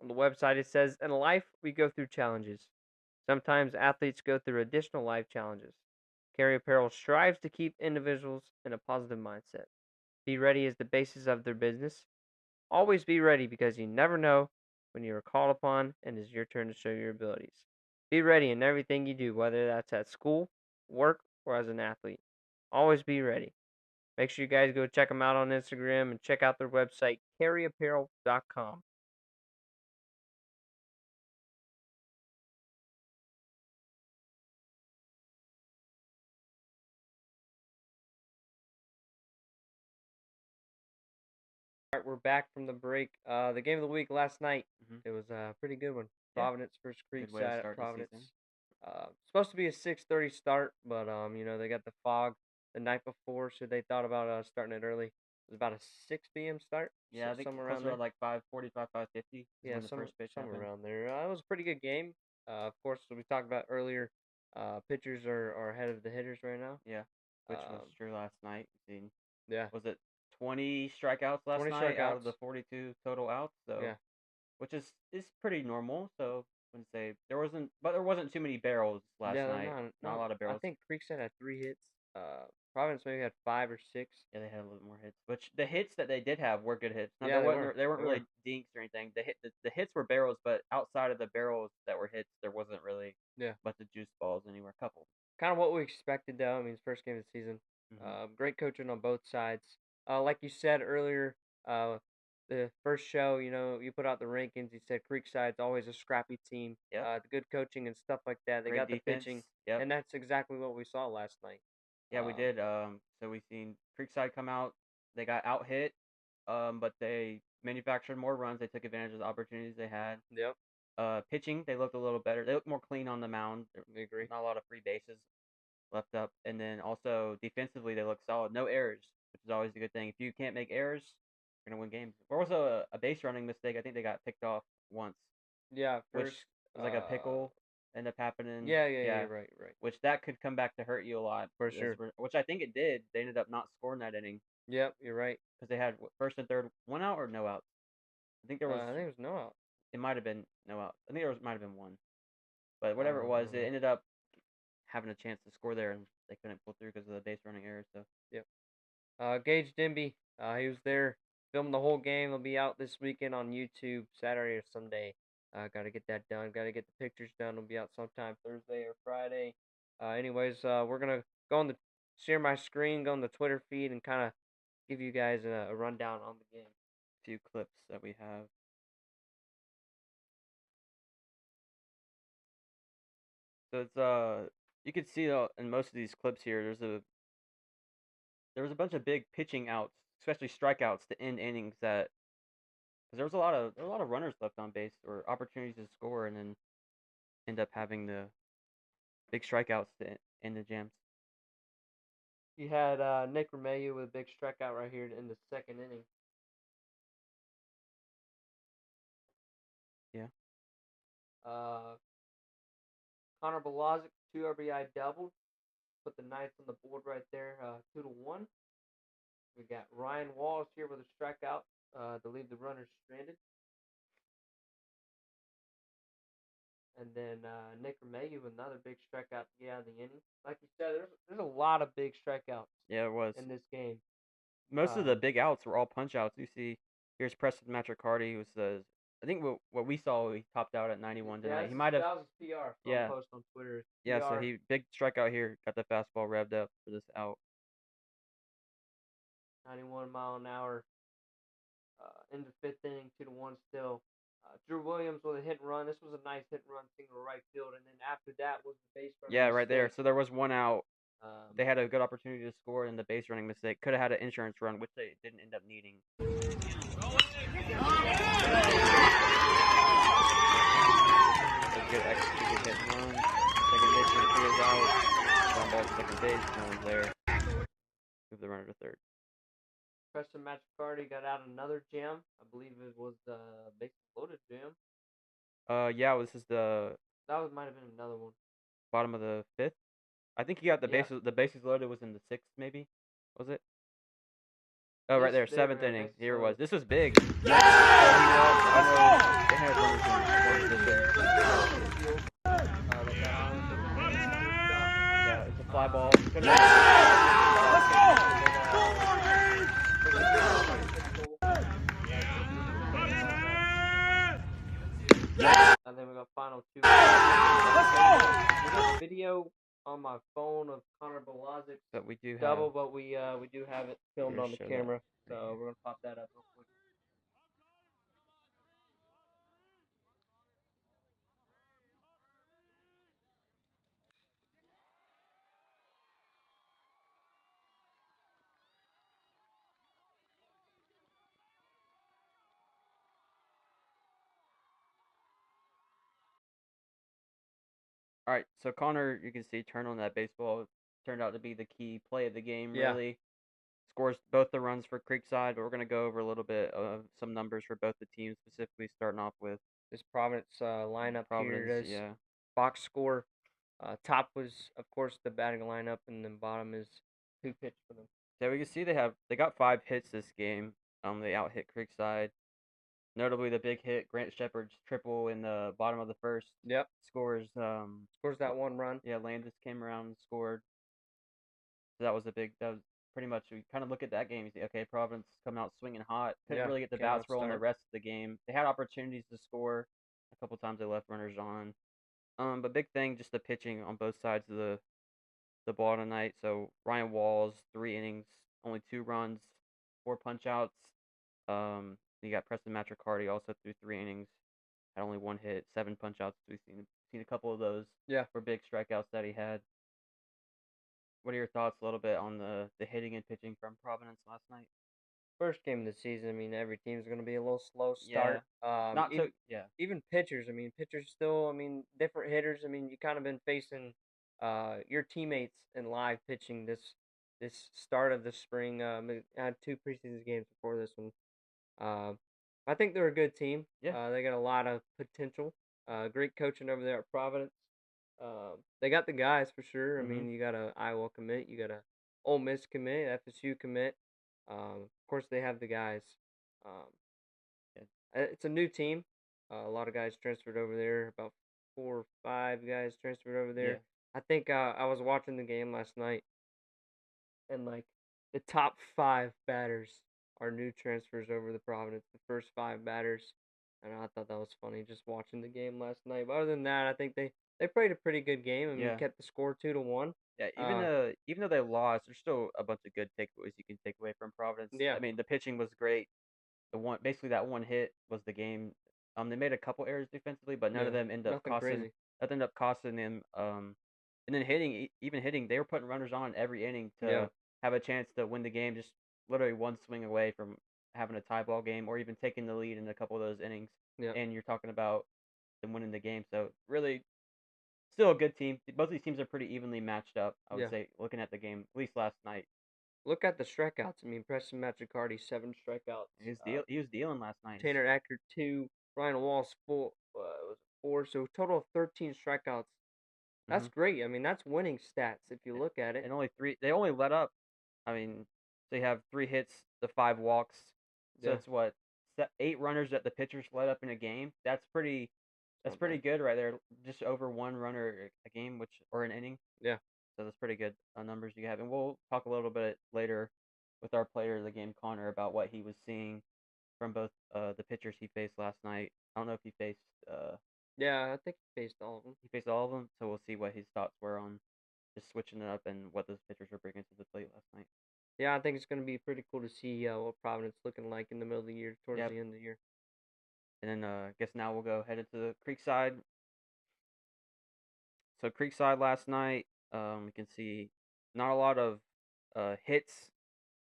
[SPEAKER 1] On the website, it says, "In life, we go through challenges. Sometimes athletes go through additional life challenges. Carry Apparel strives to keep individuals in a positive mindset. Be ready is the basis of their business. Always be ready because you never know when you are called upon and it's your turn to show your abilities. Be ready in everything you do, whether that's at school, work, or as an athlete. Always be ready." Make sure you guys go check them out on Instagram and check out their website, carryapparel.com. All right, we're back from the break. The game of the week last night,
[SPEAKER 2] Mhm.
[SPEAKER 1] it was a pretty good one.
[SPEAKER 2] Yeah,
[SPEAKER 1] Providence versus
[SPEAKER 2] good way to
[SPEAKER 1] Creekside at
[SPEAKER 2] start the season.
[SPEAKER 1] Providence. Supposed to be a 6:30 start, but they got the fog the night before, so they thought about starting it early. It was about a 6 p.m. start,
[SPEAKER 2] Yeah,
[SPEAKER 1] so
[SPEAKER 2] I think
[SPEAKER 1] somewhere around
[SPEAKER 2] closer to
[SPEAKER 1] there.
[SPEAKER 2] like 5:45, 5:50 is
[SPEAKER 1] Yeah,
[SPEAKER 2] when the first pitch
[SPEAKER 1] somewhere
[SPEAKER 2] happened.
[SPEAKER 1] around there. It was a pretty good game. Of course, as we talked about earlier, pitchers are ahead of the hitters right now.
[SPEAKER 2] Yeah, which was
[SPEAKER 1] Um,
[SPEAKER 2] true last night. Seen,
[SPEAKER 1] yeah,
[SPEAKER 2] was it 20 strikeouts last
[SPEAKER 1] 20
[SPEAKER 2] night out of the
[SPEAKER 1] strikeouts.
[SPEAKER 2] 42 total outs? So,
[SPEAKER 1] Yeah,
[SPEAKER 2] which is pretty normal. So, I wouldn't say there wasn't too many barrels last
[SPEAKER 1] yeah, they're
[SPEAKER 2] night.
[SPEAKER 1] not.
[SPEAKER 2] Not a
[SPEAKER 1] No,
[SPEAKER 2] lot of
[SPEAKER 1] I
[SPEAKER 2] barrels.
[SPEAKER 1] think Creekside had 3 hits. Providence maybe had 5 or 6.
[SPEAKER 2] Yeah, they had a little more hits. Which the hits that they did have were good hits. Now
[SPEAKER 1] Yeah, they were.
[SPEAKER 2] they weren't
[SPEAKER 1] They were.
[SPEAKER 2] really dinks or anything. The hits were barrels, but outside of the barrels that were hits, there wasn't really
[SPEAKER 1] Yeah,
[SPEAKER 2] much of juice balls anywhere. A couple.
[SPEAKER 1] kind of what we expected though. I mean, it's first game of the season.
[SPEAKER 2] Hmm.
[SPEAKER 1] Great coaching on both sides. Like you said earlier, uh, the first show, you put out the rankings. You said Creekside's always a scrappy team.
[SPEAKER 2] Yep.
[SPEAKER 1] The good coaching and stuff like that. They
[SPEAKER 2] Great
[SPEAKER 1] got the
[SPEAKER 2] defense.
[SPEAKER 1] pitching,
[SPEAKER 2] Yep.
[SPEAKER 1] and that's exactly what we saw last night.
[SPEAKER 2] Yeah, we did. So we seen Creekside come out. They got out hit, but they manufactured more runs. They took advantage of the opportunities they had.
[SPEAKER 1] Yep,
[SPEAKER 2] Pitching, they looked a little better. They looked more clean on the mound.
[SPEAKER 1] I agree.
[SPEAKER 2] Not a lot of free bases left up. And then also defensively, they look solid. No errors, which is always a good thing. If you can't make errors, you're gonna win games. There was a base running mistake. I think they got picked off once,
[SPEAKER 1] Yeah,
[SPEAKER 2] which
[SPEAKER 1] first.
[SPEAKER 2] was like a pickle ended up happening.
[SPEAKER 1] Yeah,
[SPEAKER 2] Yeah,
[SPEAKER 1] right, right,
[SPEAKER 2] which that could come back to hurt you a lot.
[SPEAKER 1] for sure.
[SPEAKER 2] Which I think it did. They ended up not scoring that inning
[SPEAKER 1] Yep, you're right.
[SPEAKER 2] because they had first and third, one out or no outs. I think there was.
[SPEAKER 1] I think it was no out.
[SPEAKER 2] It might have been no outs. I think might have been one, but
[SPEAKER 1] I
[SPEAKER 2] whatever it was,
[SPEAKER 1] don't
[SPEAKER 2] it
[SPEAKER 1] know.
[SPEAKER 2] ended up having a chance to score there, and they couldn't pull through because of the base running error. So
[SPEAKER 1] Yep. Gage Dimby, he was there, filmed the whole game. He'll be out this weekend on YouTube, Saturday or Sunday. Got to get that done. Got to get the pictures done. It'll be out sometime Thursday or Friday. Anyways, we're gonna go on the share my screen, go on the Twitter feed, and kind of give you guys a rundown on the game.
[SPEAKER 2] a few clips that we have. So it's you can see in most of these clips here, there was a bunch of big pitching outs, especially strikeouts to end innings that because there were a lot of runners left on base or opportunities to score, and then end up having the big strikeouts to end the jams.
[SPEAKER 1] You had Nick Romeyu with a big strikeout right here in the second inning.
[SPEAKER 2] Yeah.
[SPEAKER 1] Connor Balazic, 2 RBI doubled. Put the Knights on the board right there, 2-1. We got Ryan Walls here with a strikeout to leave the runners stranded. And then Nick Romeyu with another big strikeout to get out of the inning. Like you said, there's a lot of big strikeouts
[SPEAKER 2] Yeah, it was.
[SPEAKER 1] in this game.
[SPEAKER 2] Most of the big outs were all punch outs. You see, here's Preston Matricardi, who says, I think what we saw, he topped out at 91
[SPEAKER 1] Yeah,
[SPEAKER 2] tonight. He might have,
[SPEAKER 1] that was his PR.
[SPEAKER 2] yeah,
[SPEAKER 1] Post on Twitter.
[SPEAKER 2] yeah. So
[SPEAKER 1] PR.
[SPEAKER 2] he big strikeout here, got the fastball revved up for this out.
[SPEAKER 1] 91 mile an hour. In the fifth inning, 2-1 still. Drew Williams with a hit and run. This was a nice hit and run single to right field, and then after that was the base running
[SPEAKER 2] Yeah,
[SPEAKER 1] mistake.
[SPEAKER 2] right there. So there was one out. They had a good opportunity to score, and the base running mistake could have had an insurance run, which they didn't end up needing. Good executed hit and run. Second baseman clears out. Ground ball to second base. No one's there. Move the runner to third.
[SPEAKER 1] Preston Matricardi got out another jam. I believe it was the base loaded jam.
[SPEAKER 2] Yeah, this is the
[SPEAKER 1] Might have been another one.
[SPEAKER 2] bottom of the fifth. I think he got the bases. The bases loaded was in the sixth, maybe. Was it? Oh, right there, seventh inning. Here it was. This was big. Yeah! They had runners in position. Yeah, it's a fly ball.
[SPEAKER 1] And then we got final two. We got video on my phone of Connor Balazic's
[SPEAKER 2] But we do
[SPEAKER 1] double,
[SPEAKER 2] have,
[SPEAKER 1] but we do have it filmed on the camera, so we're gonna pop that up real quick.
[SPEAKER 2] All right, so Connor, you can see, turned on that baseball. Turned out to be the key play of the game, really. Scores both the runs for Creekside, but we're going to go over a little bit of some numbers for both the teams, specifically starting off with
[SPEAKER 1] this Providence lineup
[SPEAKER 2] Providence,
[SPEAKER 1] here. Yeah. Box score. Top was, of course, the batting lineup, and then bottom is who pitched for them.
[SPEAKER 2] Yeah, we can see they got 5 hits this game. They out hit Creekside. Notably, the big hit, Grant Shepard's triple in the bottom of the first.
[SPEAKER 1] Yep.
[SPEAKER 2] Scores
[SPEAKER 1] that one run.
[SPEAKER 2] Yeah, Landis came around and scored. So that was pretty much, we kind of look at that game. You see, okay, Providence coming out swinging hot. Couldn't really get the bats rolling the rest of the game. They had opportunities to score. A couple times they left runners on. But big thing, just the pitching on both sides of the ball tonight. So Ryan Walls, 3 innings, only 2 runs, 4 punch outs. You got Preston Matricardi also threw 3 innings, had only 1 hit, 7 punch outs. We've seen a couple of those.
[SPEAKER 1] Yeah.
[SPEAKER 2] For big strikeouts that he had. What are your thoughts a little bit on the hitting and pitching from Providence last night?
[SPEAKER 1] First game of the season, I mean, every team's going to be a little slow start.
[SPEAKER 2] Yeah.
[SPEAKER 1] Even pitchers. I mean, pitchers still, I mean, different hitters. I mean, you kind of been facing your teammates in live pitching this start of the spring. I had 2 preseason games before this one. I think they're a good team.
[SPEAKER 2] Yeah.
[SPEAKER 1] They got a lot of potential. Great coaching over there at Providence. They got the guys for sure. I mean, you got a Iowa commit, you got a Ole Miss commit, FSU commit. Of course, they have the guys. It's a new team. A lot of guys transferred over there. About 4 or 5 guys transferred over there.
[SPEAKER 2] Yeah.
[SPEAKER 1] I think I was watching the game last night, and like the top 5 batters are new transfers over the Providence. The first 5 batters, and I thought that was funny just watching the game last night. But other than that, I think they played a pretty good game. I mean, kept the score 2-1.
[SPEAKER 2] Yeah, even though they lost, there's still a bunch of good takeaways you can take away from Providence.
[SPEAKER 1] Yeah.
[SPEAKER 2] I mean, the pitching was great. Basically that one hit was the game. They made a couple errors defensively, but none of them ended up costing them. And then hitting, they were putting runners on every inning to have a chance to win the game. Just literally one swing away from having a tie ball game, or even taking the lead in a couple of those innings.
[SPEAKER 1] Yeah.
[SPEAKER 2] And you're talking about them winning the game. So really, Still a good team. Both of these teams are pretty evenly matched up, I would
[SPEAKER 1] Yeah.
[SPEAKER 2] say, looking at the game, at least last night.
[SPEAKER 1] Look at the strikeouts. I mean, Preston Matricardi, 7 strikeouts.
[SPEAKER 2] He was dealing last night.
[SPEAKER 1] Tanner Acker, 2. Ryan Walls, 4. Was it 4? So total of 13 strikeouts. That's
[SPEAKER 2] Mhm.
[SPEAKER 1] great. I mean, that's winning stats if you look at it.
[SPEAKER 2] And only 3 they only let up, I mean, they have 3 hits, the 5 walks. So
[SPEAKER 1] Yeah.
[SPEAKER 2] it's what, 8 runners that the pitchers let up in a game.
[SPEAKER 1] It's
[SPEAKER 2] That's
[SPEAKER 1] not
[SPEAKER 2] pretty
[SPEAKER 1] bad.
[SPEAKER 2] good right there. Just over 1 runner a game, which or an inning.
[SPEAKER 1] Yeah.
[SPEAKER 2] So that's pretty good numbers you have. And we'll talk a little bit later with our player of the game, Connor, about what he was seeing from both the pitchers he faced last night. I don't know if
[SPEAKER 1] Yeah, I think he faced all of them.
[SPEAKER 2] he faced all of them, so we'll see what his thoughts were on just switching it up and what those pitchers were bringing to the plate last night.
[SPEAKER 1] Yeah, I think it's going to be pretty cool to see what Providence looking like in the middle of the year, towards
[SPEAKER 2] Yep.
[SPEAKER 1] the end of the year.
[SPEAKER 2] And then I guess now we'll go head into the Creekside. So Creekside last night, you can see not a lot of hits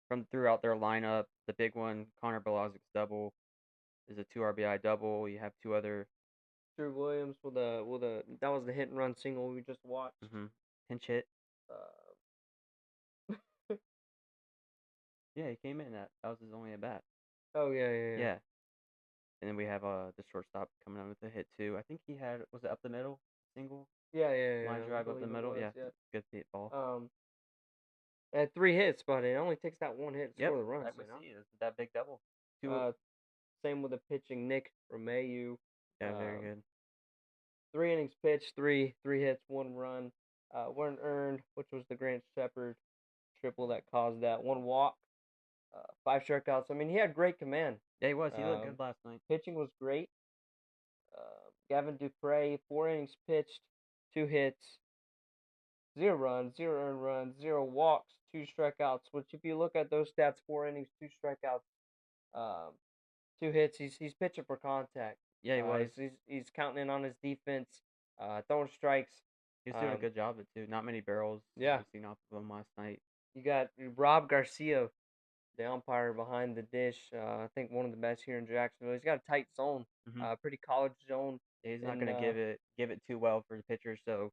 [SPEAKER 2] from throughout their lineup. The big one, Connor Belozic's double, is a 2 RBI double. You have 2 other
[SPEAKER 1] Drew Williams with a that was the hit and run single we just watched.
[SPEAKER 2] pinch hit.
[SPEAKER 1] Uh,
[SPEAKER 2] Yeah, he came in. That was his only at bat.
[SPEAKER 1] oh yeah.
[SPEAKER 2] Yeah. And then we have the shortstop coming on with a hit too. I think he had, was it up the middle single line
[SPEAKER 1] I
[SPEAKER 2] drive up the
[SPEAKER 1] believe it
[SPEAKER 2] middle?
[SPEAKER 1] was.
[SPEAKER 2] Yeah,
[SPEAKER 1] Yeah.
[SPEAKER 2] good hit ball.
[SPEAKER 1] Had 3 hits, but it only takes that one hit to
[SPEAKER 2] Yep,
[SPEAKER 1] score the runs.
[SPEAKER 2] like we see, it's that big double. Two.
[SPEAKER 1] Uh, Same with the pitching, Nick Romayu.
[SPEAKER 2] Yeah, very
[SPEAKER 1] Um,
[SPEAKER 2] good.
[SPEAKER 1] 3 innings pitched, three hits, 1 run, 1 earned, which was the Grant Shepard triple that caused that 1 walk, 5 strikeouts. I mean, he had great command.
[SPEAKER 2] Yeah, he was. He looked
[SPEAKER 1] Um,
[SPEAKER 2] good last night.
[SPEAKER 1] Pitching was great. Gavin Dupre, 4 innings pitched, 2 hits, 0 runs, 0 earned runs, 0 walks, 2 strikeouts. Which, if you look at those stats, 4 innings, 2 strikeouts, um, 2 hits. He's pitching for contact.
[SPEAKER 2] Yeah, he was.
[SPEAKER 1] He's counting in on his defense, throwing strikes.
[SPEAKER 2] He was doing a
[SPEAKER 1] Um,
[SPEAKER 2] good job of it too. Not many barrels
[SPEAKER 1] yeah,
[SPEAKER 2] we've seen off of him last night.
[SPEAKER 1] you got Rob Garcia, the umpire behind the dish. I think one of the best here in Jacksonville. He's got a tight zone,
[SPEAKER 2] Hmm.
[SPEAKER 1] pretty college zone.
[SPEAKER 2] Yeah, he's not
[SPEAKER 1] And
[SPEAKER 2] going to give it too well for the pitcher. So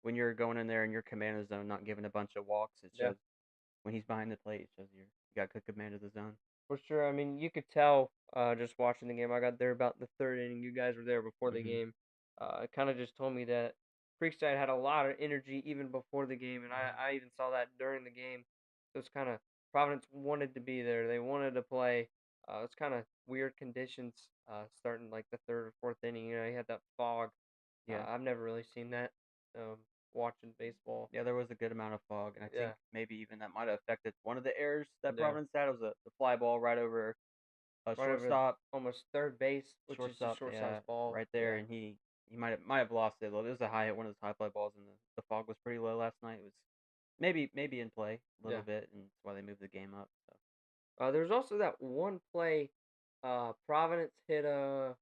[SPEAKER 2] when you're going in there and you're command of the zone, not giving a bunch of walks, it
[SPEAKER 1] yeah,
[SPEAKER 2] shows when he's behind the plate. It shows you got good command of the zone.
[SPEAKER 1] for sure. I mean, you could tell just watching the game. I got there about the third inning. You guys were there before the
[SPEAKER 2] Hmm.
[SPEAKER 1] game. It kind of just told me that Creekside had a lot of energy even before the game, and I even saw that during the game. So it's kind of Providence wanted to be there. They wanted to play. It's kind of weird conditions starting like the third or fourth inning. You know, you had that fog.
[SPEAKER 2] Yeah.
[SPEAKER 1] I've never really seen that watching baseball.
[SPEAKER 2] Yeah, there was a good amount of fog, and I think
[SPEAKER 1] Yeah,
[SPEAKER 2] maybe even that might have affected one of the errors that
[SPEAKER 1] yeah.
[SPEAKER 2] Providence had. It was the fly ball right over a
[SPEAKER 1] Right over
[SPEAKER 2] shortstop.
[SPEAKER 1] almost third base, which is the
[SPEAKER 2] Shortstop,
[SPEAKER 1] shortstop's
[SPEAKER 2] yeah,
[SPEAKER 1] ball.
[SPEAKER 2] right there,
[SPEAKER 1] Yeah.
[SPEAKER 2] and he might have lost it a little. It was a high hit, one of those high fly balls, and the fog was pretty low last night. It was maybe in play a little
[SPEAKER 1] Yeah.
[SPEAKER 2] bit, and that's why they moved the game up. So
[SPEAKER 1] There's also that one play, Providence hit a.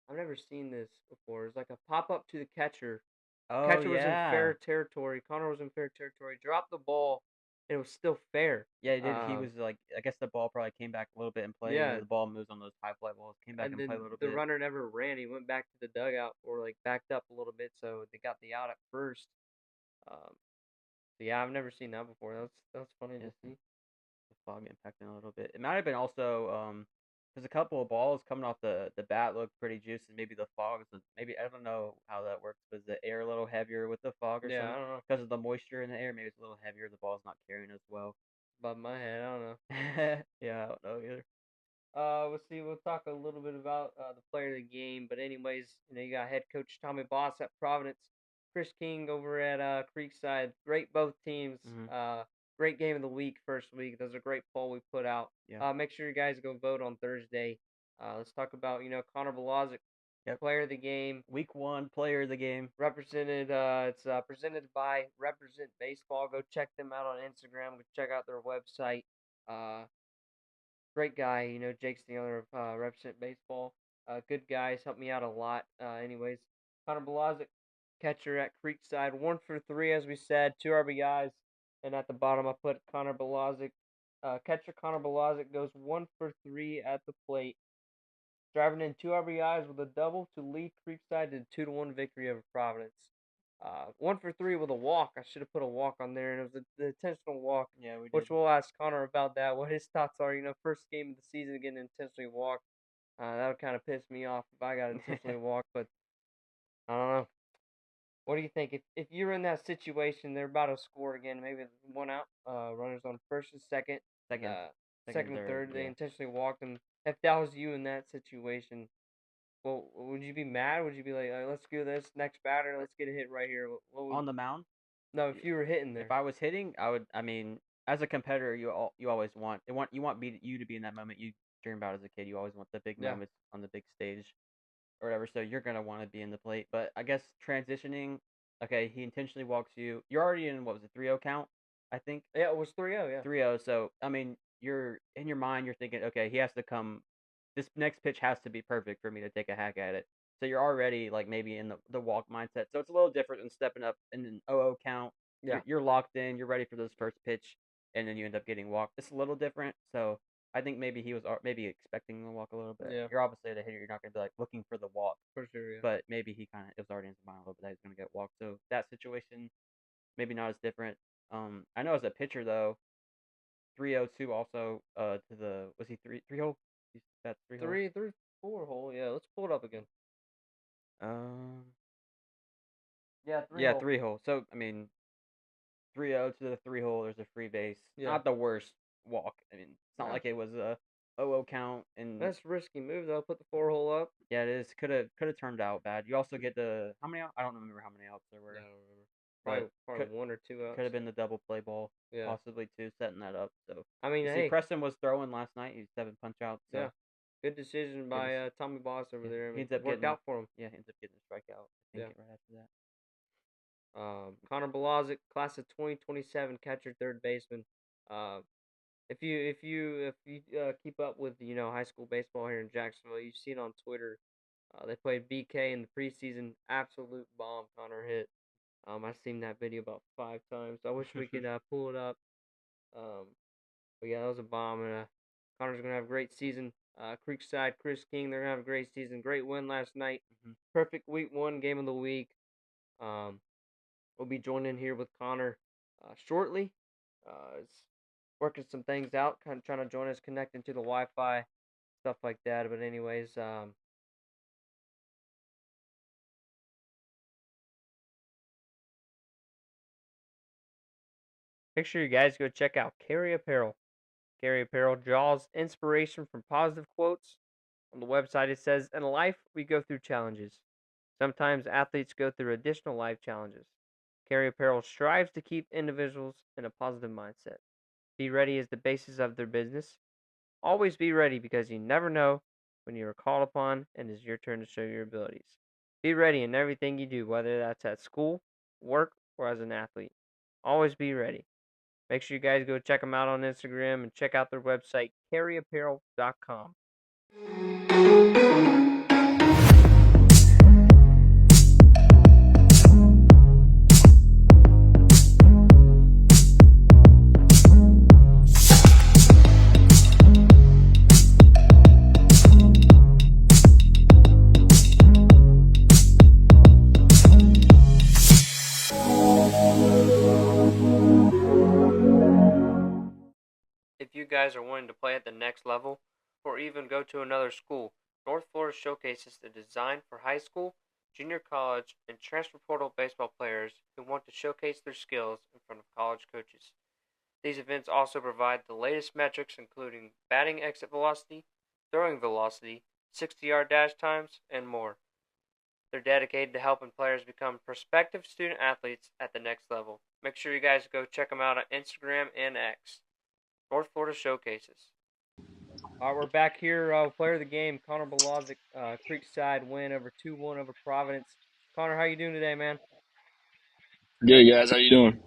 [SPEAKER 1] I've never seen this before. It's like a pop up to the catcher.
[SPEAKER 2] oh
[SPEAKER 1] Catcher was in fair
[SPEAKER 2] yeah,
[SPEAKER 1] territory. Connor was in fair territory. Dropped the ball, and it was still fair.
[SPEAKER 2] yeah, he did. He was like, I guess the ball probably came back a little bit in play.
[SPEAKER 1] Yeah,
[SPEAKER 2] The ball moves on those high fly balls, came back
[SPEAKER 1] and
[SPEAKER 2] in play a
[SPEAKER 1] then
[SPEAKER 2] little
[SPEAKER 1] the
[SPEAKER 2] bit.
[SPEAKER 1] runner never ran. He went back to the dugout or like backed up a little bit, so they got the out at first. Um, yeah, I've never seen that before. That's funny to
[SPEAKER 2] Yes,
[SPEAKER 1] see.
[SPEAKER 2] the fog impacting a little bit. It might have been also there's a couple of balls coming off the bat looked pretty juicy. Maybe the fog is maybe I don't know how that works, but is the air a little heavier with the fog or
[SPEAKER 1] Yeah, I
[SPEAKER 2] something
[SPEAKER 1] don't know.
[SPEAKER 2] because of the moisture in the air? Maybe it's a little heavier. The ball's not carrying as well.
[SPEAKER 1] Above my head, I don't know.
[SPEAKER 2] Yeah, I don't know either.
[SPEAKER 1] We'll see. We'll talk a little bit about the player of the game, but anyways, you got head coach Tommy Boss at Providence, Chris King over at Creekside. Great both teams.
[SPEAKER 2] Hmm.
[SPEAKER 1] Great game of the week first week. There's a great poll we put out.
[SPEAKER 2] Yeah.
[SPEAKER 1] Make sure you guys go vote on Thursday. Let's talk about Connor Balazic,
[SPEAKER 2] Yep.
[SPEAKER 1] player of the game.
[SPEAKER 2] Week 1 player of the game.
[SPEAKER 1] Represented. It's presented by Represent Baseball. Go check them out on Instagram. Go check out their website. Uh, Great guy, Jake's the owner of Represent Baseball. Good guys, helped me out a lot. Anyways, Connor Balazic, catcher at Creekside, 1 for 3, as we said, 2 RBIs, and at the bottom I put Connor Balazic. Catcher Connor Balazic goes 1 for 3 at the plate. driving in 2 RBIs with a double to lead Creekside to 2-1 victory over Providence. 1 for 3 with a walk. I should have put a walk on there, and it was the intentional walk,
[SPEAKER 2] Yeah, we did.
[SPEAKER 1] which we'll ask Connor about that. What his thoughts are. First game of the season getting intentionally walked. That would kind of piss me off if I got intentionally walked, but I don't know. What do you think? If you're in that situation, they're about to score again, maybe one out, runners on first and second,
[SPEAKER 2] Second,
[SPEAKER 1] uh,
[SPEAKER 2] second,
[SPEAKER 1] second and
[SPEAKER 2] third.
[SPEAKER 1] third, they
[SPEAKER 2] Yeah.
[SPEAKER 1] intentionally walked them. If that was you in that situation, well, would you be mad? Would you be like, let's do this next batter, let's get a hit right here? What would?
[SPEAKER 2] On the mound,
[SPEAKER 1] No, if you were hitting
[SPEAKER 2] if
[SPEAKER 1] there,
[SPEAKER 2] I was hitting, I would. I mean, as a competitor, you always want you to be in that moment you dream about as a kid. You always want the big
[SPEAKER 1] yeah,
[SPEAKER 2] moments on the big stage or whatever. So you're gonna want to be in the plate. But I guess transitioning, okay, he intentionally walks you. You're already in what was it 3-0 count, I think.
[SPEAKER 1] yeah, it was 3-0, yeah,
[SPEAKER 2] 3-0. So I mean, you're in your mind, you're thinking, okay, he has to come. This next pitch has to be perfect for me to take a hack at it. So you're already like maybe in the walk mindset. So it's a little different than stepping up in an 0-0 count.
[SPEAKER 1] yeah,
[SPEAKER 2] You're locked in. You're ready for this first pitch, and then you end up getting walked. It's a little different. So I think maybe he was maybe expecting the walk a little bit.
[SPEAKER 1] yeah,
[SPEAKER 2] You're obviously the hitter. You're not gonna be like looking for the walk,
[SPEAKER 1] for sure, yeah,
[SPEAKER 2] but maybe he kind of it was already in his mind a little bit that he's gonna get walked. So that situation maybe not as different. I know as a pitcher though, 302 also to the was he three hole? That's three hole.
[SPEAKER 1] 4 hole, yeah. Let's pull it up again.
[SPEAKER 2] Um,
[SPEAKER 1] Yeah, three
[SPEAKER 2] yeah,
[SPEAKER 1] hole,
[SPEAKER 2] 3 hole. So I mean, 3-0 to the 3 hole. There's a free base.
[SPEAKER 1] yeah.
[SPEAKER 2] Not the worst walk. I mean, it's not
[SPEAKER 1] Yeah,
[SPEAKER 2] like it was a 0-0 count. And
[SPEAKER 1] that's a risky move though. Put the 4 hole up.
[SPEAKER 2] yeah, it is. Could have turned out bad. You also get the how many? I don't remember how many outs there
[SPEAKER 1] Yeah, I
[SPEAKER 2] were,
[SPEAKER 1] don't remember.
[SPEAKER 2] but
[SPEAKER 1] Probably
[SPEAKER 2] could
[SPEAKER 1] one or two
[SPEAKER 2] could
[SPEAKER 1] outs.
[SPEAKER 2] have been the double play ball
[SPEAKER 1] Yeah.
[SPEAKER 2] possibly too, setting that up. So
[SPEAKER 1] I mean,
[SPEAKER 2] you see,
[SPEAKER 1] hey,
[SPEAKER 2] Preston was throwing last night. He's 7 punch outs.
[SPEAKER 1] yeah,
[SPEAKER 2] So
[SPEAKER 1] good decision
[SPEAKER 2] good to
[SPEAKER 1] by
[SPEAKER 2] see.
[SPEAKER 1] Tommy Boss over
[SPEAKER 2] Yeah,
[SPEAKER 1] there. I
[SPEAKER 2] he
[SPEAKER 1] mean,
[SPEAKER 2] ends up
[SPEAKER 1] worked
[SPEAKER 2] getting
[SPEAKER 1] out for him.
[SPEAKER 2] yeah, he ends up getting a strikeout. I think
[SPEAKER 1] Yeah.
[SPEAKER 2] right after that.
[SPEAKER 1] Connor Balazic, class of 2027, catcher, third baseman. Uh, if you keep up with high school baseball here in Jacksonville, you see it on Twitter. They played BK in the preseason. Absolute bomb Connor hit. I've seen that video about 5 times. I wish we could pull it up. Um, but yeah, that was a bomb, and Connor's gonna have a great season. Creekside, Chris King, they're gonna have a great season. Great win last night.
[SPEAKER 2] Hmm.
[SPEAKER 1] Perfect week one game of the week. Um, we'll be joining here with Connor shortly. It's working some things out, kind of trying to join us, connecting to the Wi-Fi, stuff like that. But anyways, make sure you guys go check out Carry Apparel. Carry Apparel draws inspiration from positive quotes. On the website, it says, "In life, we go through challenges. Sometimes athletes go through additional life challenges. Carry Apparel strives to keep individuals in a positive mindset. Be ready is the basis of their business. Always be ready because you never know when you are called upon and it's your turn to show your abilities. Be ready in everything you do, whether that's at school, work, or as an athlete. Always be ready." Make sure you guys go check them out on Instagram and check out their website, carryapparel.com. If you guys are wanting to play at the next level or even go to another school, North Florida showcases the design for high school, junior college, and transfer portal baseball players who want to showcase their skills in front of college coaches. These events also provide the latest metrics including batting exit velocity, throwing velocity, 60-yard dash times, and more. They're dedicated to helping players become prospective student athletes at the next level. Make sure you guys go check them out on Instagram and X. North Florida Showcases. All right, we're back here. Player of the game, Connor Balazic, Creekside win over 2-1 over Providence. Connor, how you doing today, man?
[SPEAKER 3] Good guys, how you doing?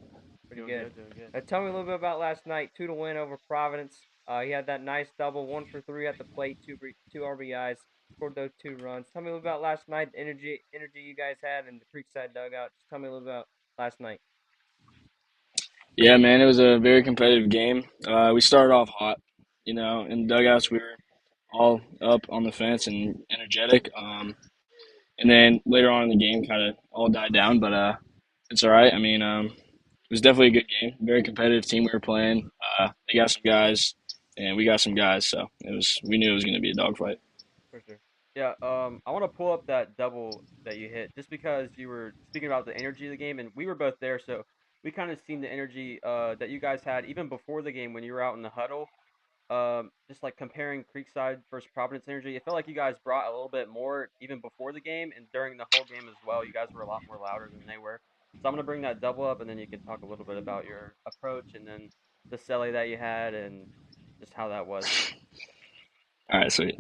[SPEAKER 1] Pretty
[SPEAKER 2] Doing
[SPEAKER 1] good.
[SPEAKER 2] good, doing good.
[SPEAKER 1] Tell me a little bit about last night. 2-1 over Providence. He had that nice double, 1 for 3 at the plate, two RBIs, scored those 2 runs. Tell me a little about last night. The energy you guys had in the Creekside dugout. Just tell me a little about last night.
[SPEAKER 3] Yeah, man, it was a very competitive game. We started off hot, in dugouts. all up on the fence and energetic. And then later on in the game, kind of all died down, but it's all right. I mean, it was definitely a good game. Very competitive team we were playing. They got some guys, and we got some guys, so it was. We knew it was going to be a dogfight.
[SPEAKER 2] For sure. Yeah, I want to pull up that double that you hit just because you were speaking about the energy of the game, and we were both there, so we kind of seen the energy that you guys had even before the game when you were out in the huddle. Just like comparing Creekside versus Providence energy, it felt like you guys brought a little bit more even before the game and during the whole game as well. You guys were a lot more louder than they were. So I'm gonna bring that double up, and then you can talk a little bit about your approach and then the celly that you had and just how that was.
[SPEAKER 3] All right, sweet.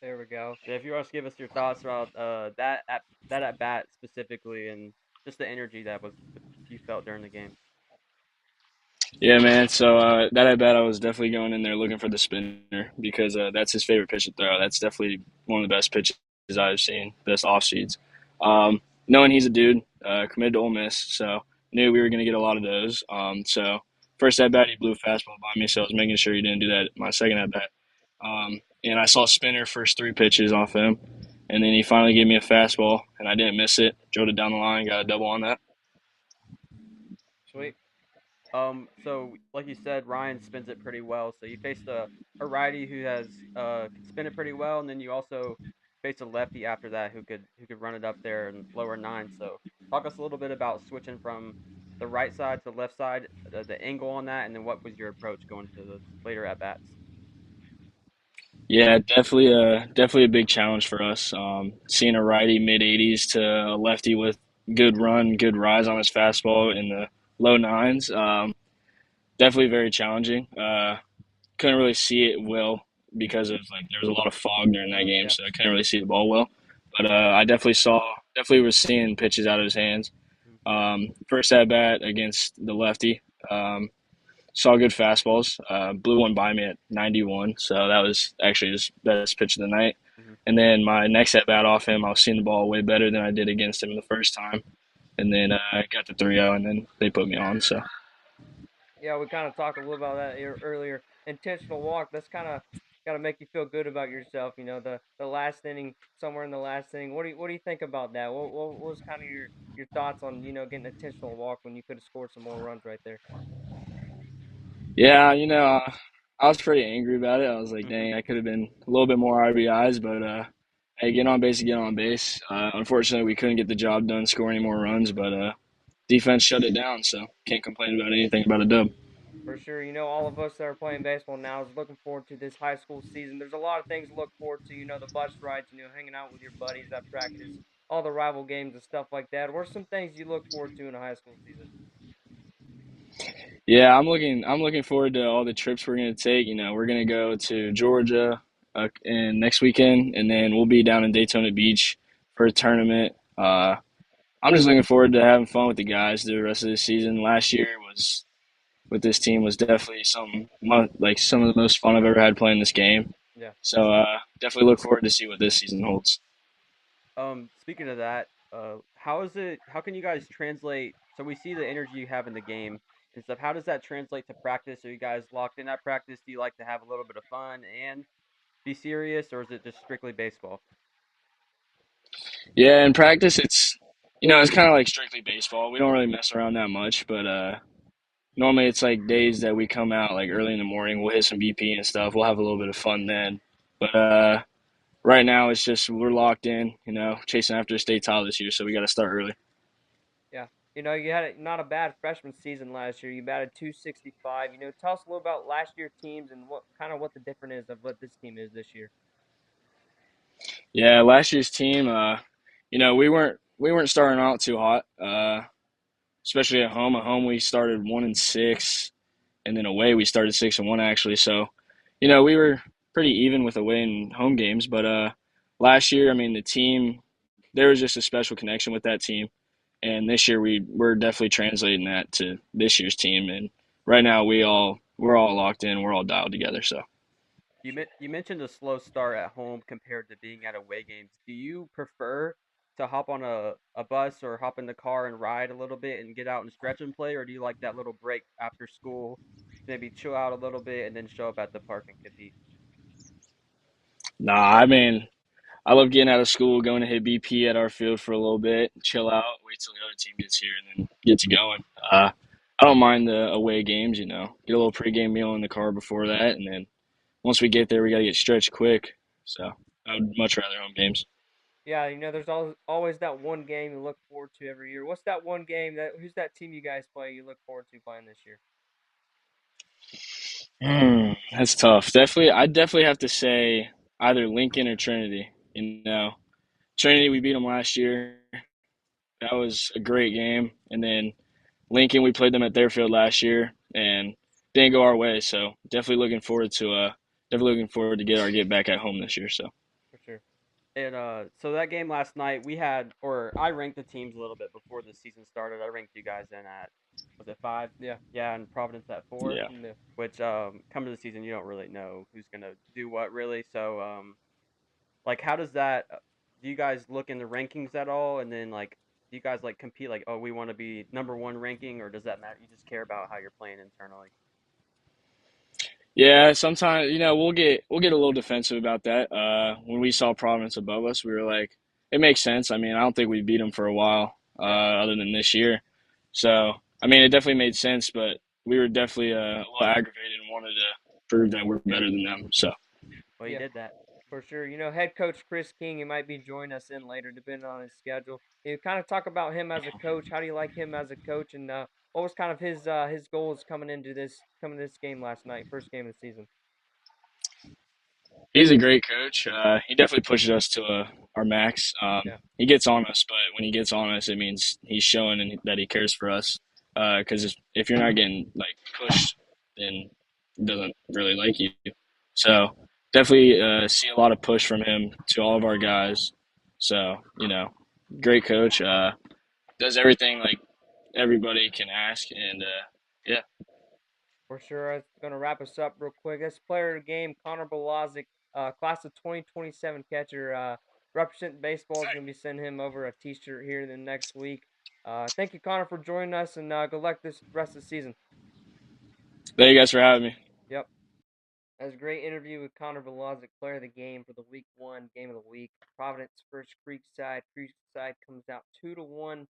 [SPEAKER 1] There we go.
[SPEAKER 2] Yeah, if you want to give us your thoughts about that at bat specifically, and just the energy that was you felt during the game.
[SPEAKER 3] Yeah, man. So that I bet I was definitely going in there looking for the spinner because that's his favorite pitch to throw. That's definitely one of the best pitches I've seen this off seeds. Knowing he's a dude committed to Ole Miss, so knew we were going to get a lot of those. So first at bat he blew a fastball by me, so I was making sure he didn't do that. My second at bat, and I saw spinner first three pitches off him, and then he finally gave me a fastball, and I didn't miss it. Drove it down the line, got a double on that.
[SPEAKER 1] Sweet.
[SPEAKER 2] So like you said, Ryan spins it pretty well. So you faced a righty who has can spin it pretty well, and then you also faced a lefty after that who could run it up there and lower nine. So talk us a little bit about switching from the right side to the left side, the angle on that, and then what was your approach going to the later at bats?
[SPEAKER 3] Yeah, definitely a big challenge for us. Seeing a righty mid 80s to a lefty with good run, good rise on his fastball in the low nines. Definitely very challenging. Couldn't really see it well because of like there was a lot of fog during that game,
[SPEAKER 1] Yeah.
[SPEAKER 3] so I couldn't really see the ball well. But I definitely was seeing pitches out of his hands.
[SPEAKER 2] Mhm.
[SPEAKER 3] First at bat against the lefty. Saw good fastballs. Blew one by me at 91, so that was actually his best pitch of the night.
[SPEAKER 2] Mhm.
[SPEAKER 3] And then my next at bat off him, I was seeing the ball way better than I did against him the first time. And then I got the 3-0, and then they put me on. So
[SPEAKER 1] Yeah, we kind of talked a little about that earlier. Intentional walk. That's kind of got to make you feel good about yourself. You know, the last inning, somewhere in the last inning. What do you think about that? What was kind of your thoughts on getting intentional walk when you could have scored some more runs right there?
[SPEAKER 3] yeah, I was pretty angry about it. I was like,
[SPEAKER 2] Mhm.
[SPEAKER 3] dang, I could have been a little bit more RBIs, but hey, get on base, get on base. Unfortunately, we couldn't get the job done, score any more runs, but defense shut it down, so can't complain about anything about a dub.
[SPEAKER 1] For sure, all of us that are playing baseball now is looking forward to this high school season. There's a lot of things to look forward to. The bus rides, hanging out with your buddies at practice, all the rival games and stuff like that. What are some things you look forward to in a high school season?
[SPEAKER 3] Yeah, I'm looking forward to all the trips we're gonna take. We're gonna go to Georgia and next weekend, and then we'll be down in Daytona Beach for a tournament. I'm just looking forward to having fun with the guys the rest of the season. Last year was with this team was definitely some of the most fun I've ever had playing this game.
[SPEAKER 1] Yeah.
[SPEAKER 3] So definitely look forward to see what this season holds.
[SPEAKER 2] Speaking of that, how is it? How can you guys translate? So we see the energy you have in the game and stuff. How does that translate to practice? Are you guys locked in at practice? Do you like to have a little bit of fun and be serious, or is it just strictly baseball?
[SPEAKER 3] Yeah, in practice it's kind of like strictly baseball. We don't really mess around that much, but normally it's like days that we come out like early in the morning. We'll hit some BP and stuff. We'll have a little bit of fun then. But right now it's just we're locked in. Chasing after a state title this year, so we got to start early.
[SPEAKER 1] Yeah. You had not a bad freshman season last year. You batted 265. Tell us a little about last year's teams and what the difference is of what this team is this year.
[SPEAKER 3] Yeah, last year's team, we weren't starting out too hot, especially at home. At home we started 1-6, and then away we started 6-1 actually. So, we were pretty even with away and home games. But last year, I mean, the team there was just a special connection with that team, And this year we're definitely translating that to this year's team. And right now we're all locked in, we're all dialed together. So
[SPEAKER 2] You mentioned a slow start at home compared to being at away games. Do you prefer to hop on a bus or hop in the car and ride a little bit and get out and stretch and play, or do you like that little break after school, maybe chill out a little bit and then show up at the park and compete?
[SPEAKER 3] nah, I mean I love getting out of school, going to hit BP at our field for a little bit, chill out, wait till the other team gets here, and then get to going. I don't mind the away games, get a little pregame meal in the car before that, and then once we get there, we got to get stretched quick. So I would much rather home games.
[SPEAKER 1] Yeah, there's always that one game you look forward to every year. What's that one game who's that team you guys play you look forward to playing this year?
[SPEAKER 3] That's tough. I'd definitely have to say either Lincoln or Trinity. Trinity, we beat them last year. That was a great game. And then Lincoln, we played them at their field last year and didn't go our way. So definitely looking forward to get back at home this year. So
[SPEAKER 1] For sure.
[SPEAKER 2] And so that game last night, we had, or I ranked the teams a little bit before the season started. I ranked you guys in at, was it five?
[SPEAKER 1] Yeah.
[SPEAKER 2] Yeah, and Providence at four.
[SPEAKER 3] yeah.
[SPEAKER 1] No.
[SPEAKER 2] Which coming to the season, you don't really know who's gonna do what really. So like, how does that? Do you guys look in the rankings at all? And then like, do you guys like compete? Like, oh, we want to be number one ranking, or does that matter? You just care about how you're playing internally.
[SPEAKER 3] Yeah, sometimes we'll get a little defensive about that. When we saw Providence above us, we were like, it makes sense. I mean, I don't think we beat them for a while,
[SPEAKER 1] Yeah.
[SPEAKER 3] other than this year. So I mean, it definitely made sense, but we were definitely a little aggravated and wanted to prove that we're better than them. So
[SPEAKER 2] Well, you
[SPEAKER 1] Yeah.
[SPEAKER 2] did that.
[SPEAKER 1] For sure. Head coach Chris King, he might be joining us in later, depending on his schedule. You kind of talk about him as a coach. How do you like him as a coach? And what was kind of his goals coming to this game last night, first game of the season?
[SPEAKER 3] he's a great coach. He definitely pushes us to our max.
[SPEAKER 1] Yeah.
[SPEAKER 3] He gets on us, but when he gets on us, it means he's showing that he cares for us. Because if you're not getting like pushed, then he doesn't really like you. So definitely see a lot of push from him to all of our guys. So great coach. Does everything like everybody can ask, and yeah.
[SPEAKER 1] For sure. It's going to wrap us up real quick. This player of the game, Connor Belazic, class of 2027 catcher. Representing baseball is going to be sending him over a T-shirt here in the next week. Thank you, Connor, for joining us, and good luck this rest of the season.
[SPEAKER 3] Thank you guys for having me.
[SPEAKER 1] Yep. That was a great interview with Connor Velozic, player of the game for the week one game of the week. Providence versus Creekside. Creekside comes out 2-1.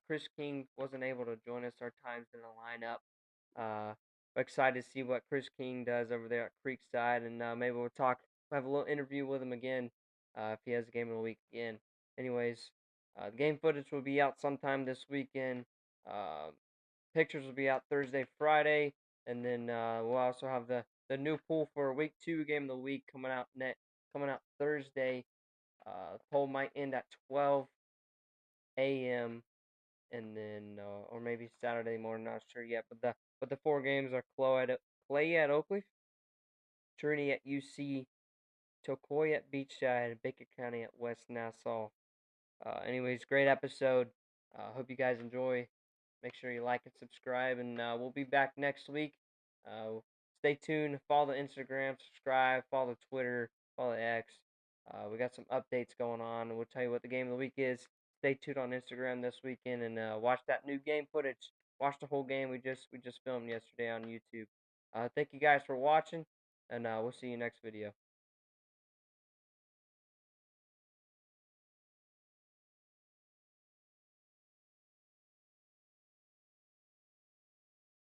[SPEAKER 1] Chris King wasn't able to join us. Our times didn't line up. Excited to see what Chris King does over there at Creekside, and maybe we'll have a little interview with him again if he has a game of the week again. Anyways, the game footage will be out sometime this weekend. Uh, Pictures will be out Thursday, Friday, and then we'll also have the new pool for week two game of the week coming out Thursday. Poll might end at 12 a.m. and then or maybe Saturday morning, not sure yet. But the four games are Clay at Oakley, Trinity at UC, Tokoi at Beachside, and Baker County at West Nassau. Anyways, great episode. Hope you guys enjoy. Make sure you like and subscribe, and we'll be back next week. Uh, Stay tuned. Follow the Instagram, subscribe, follow the Twitter, follow the X. We got some updates going on, and we'll tell you what the game of the week is. Stay tuned on Instagram this weekend, and watch that new game footage. Watch the whole game we just filmed yesterday on YouTube. Thank you guys for watching, and we'll see you next video.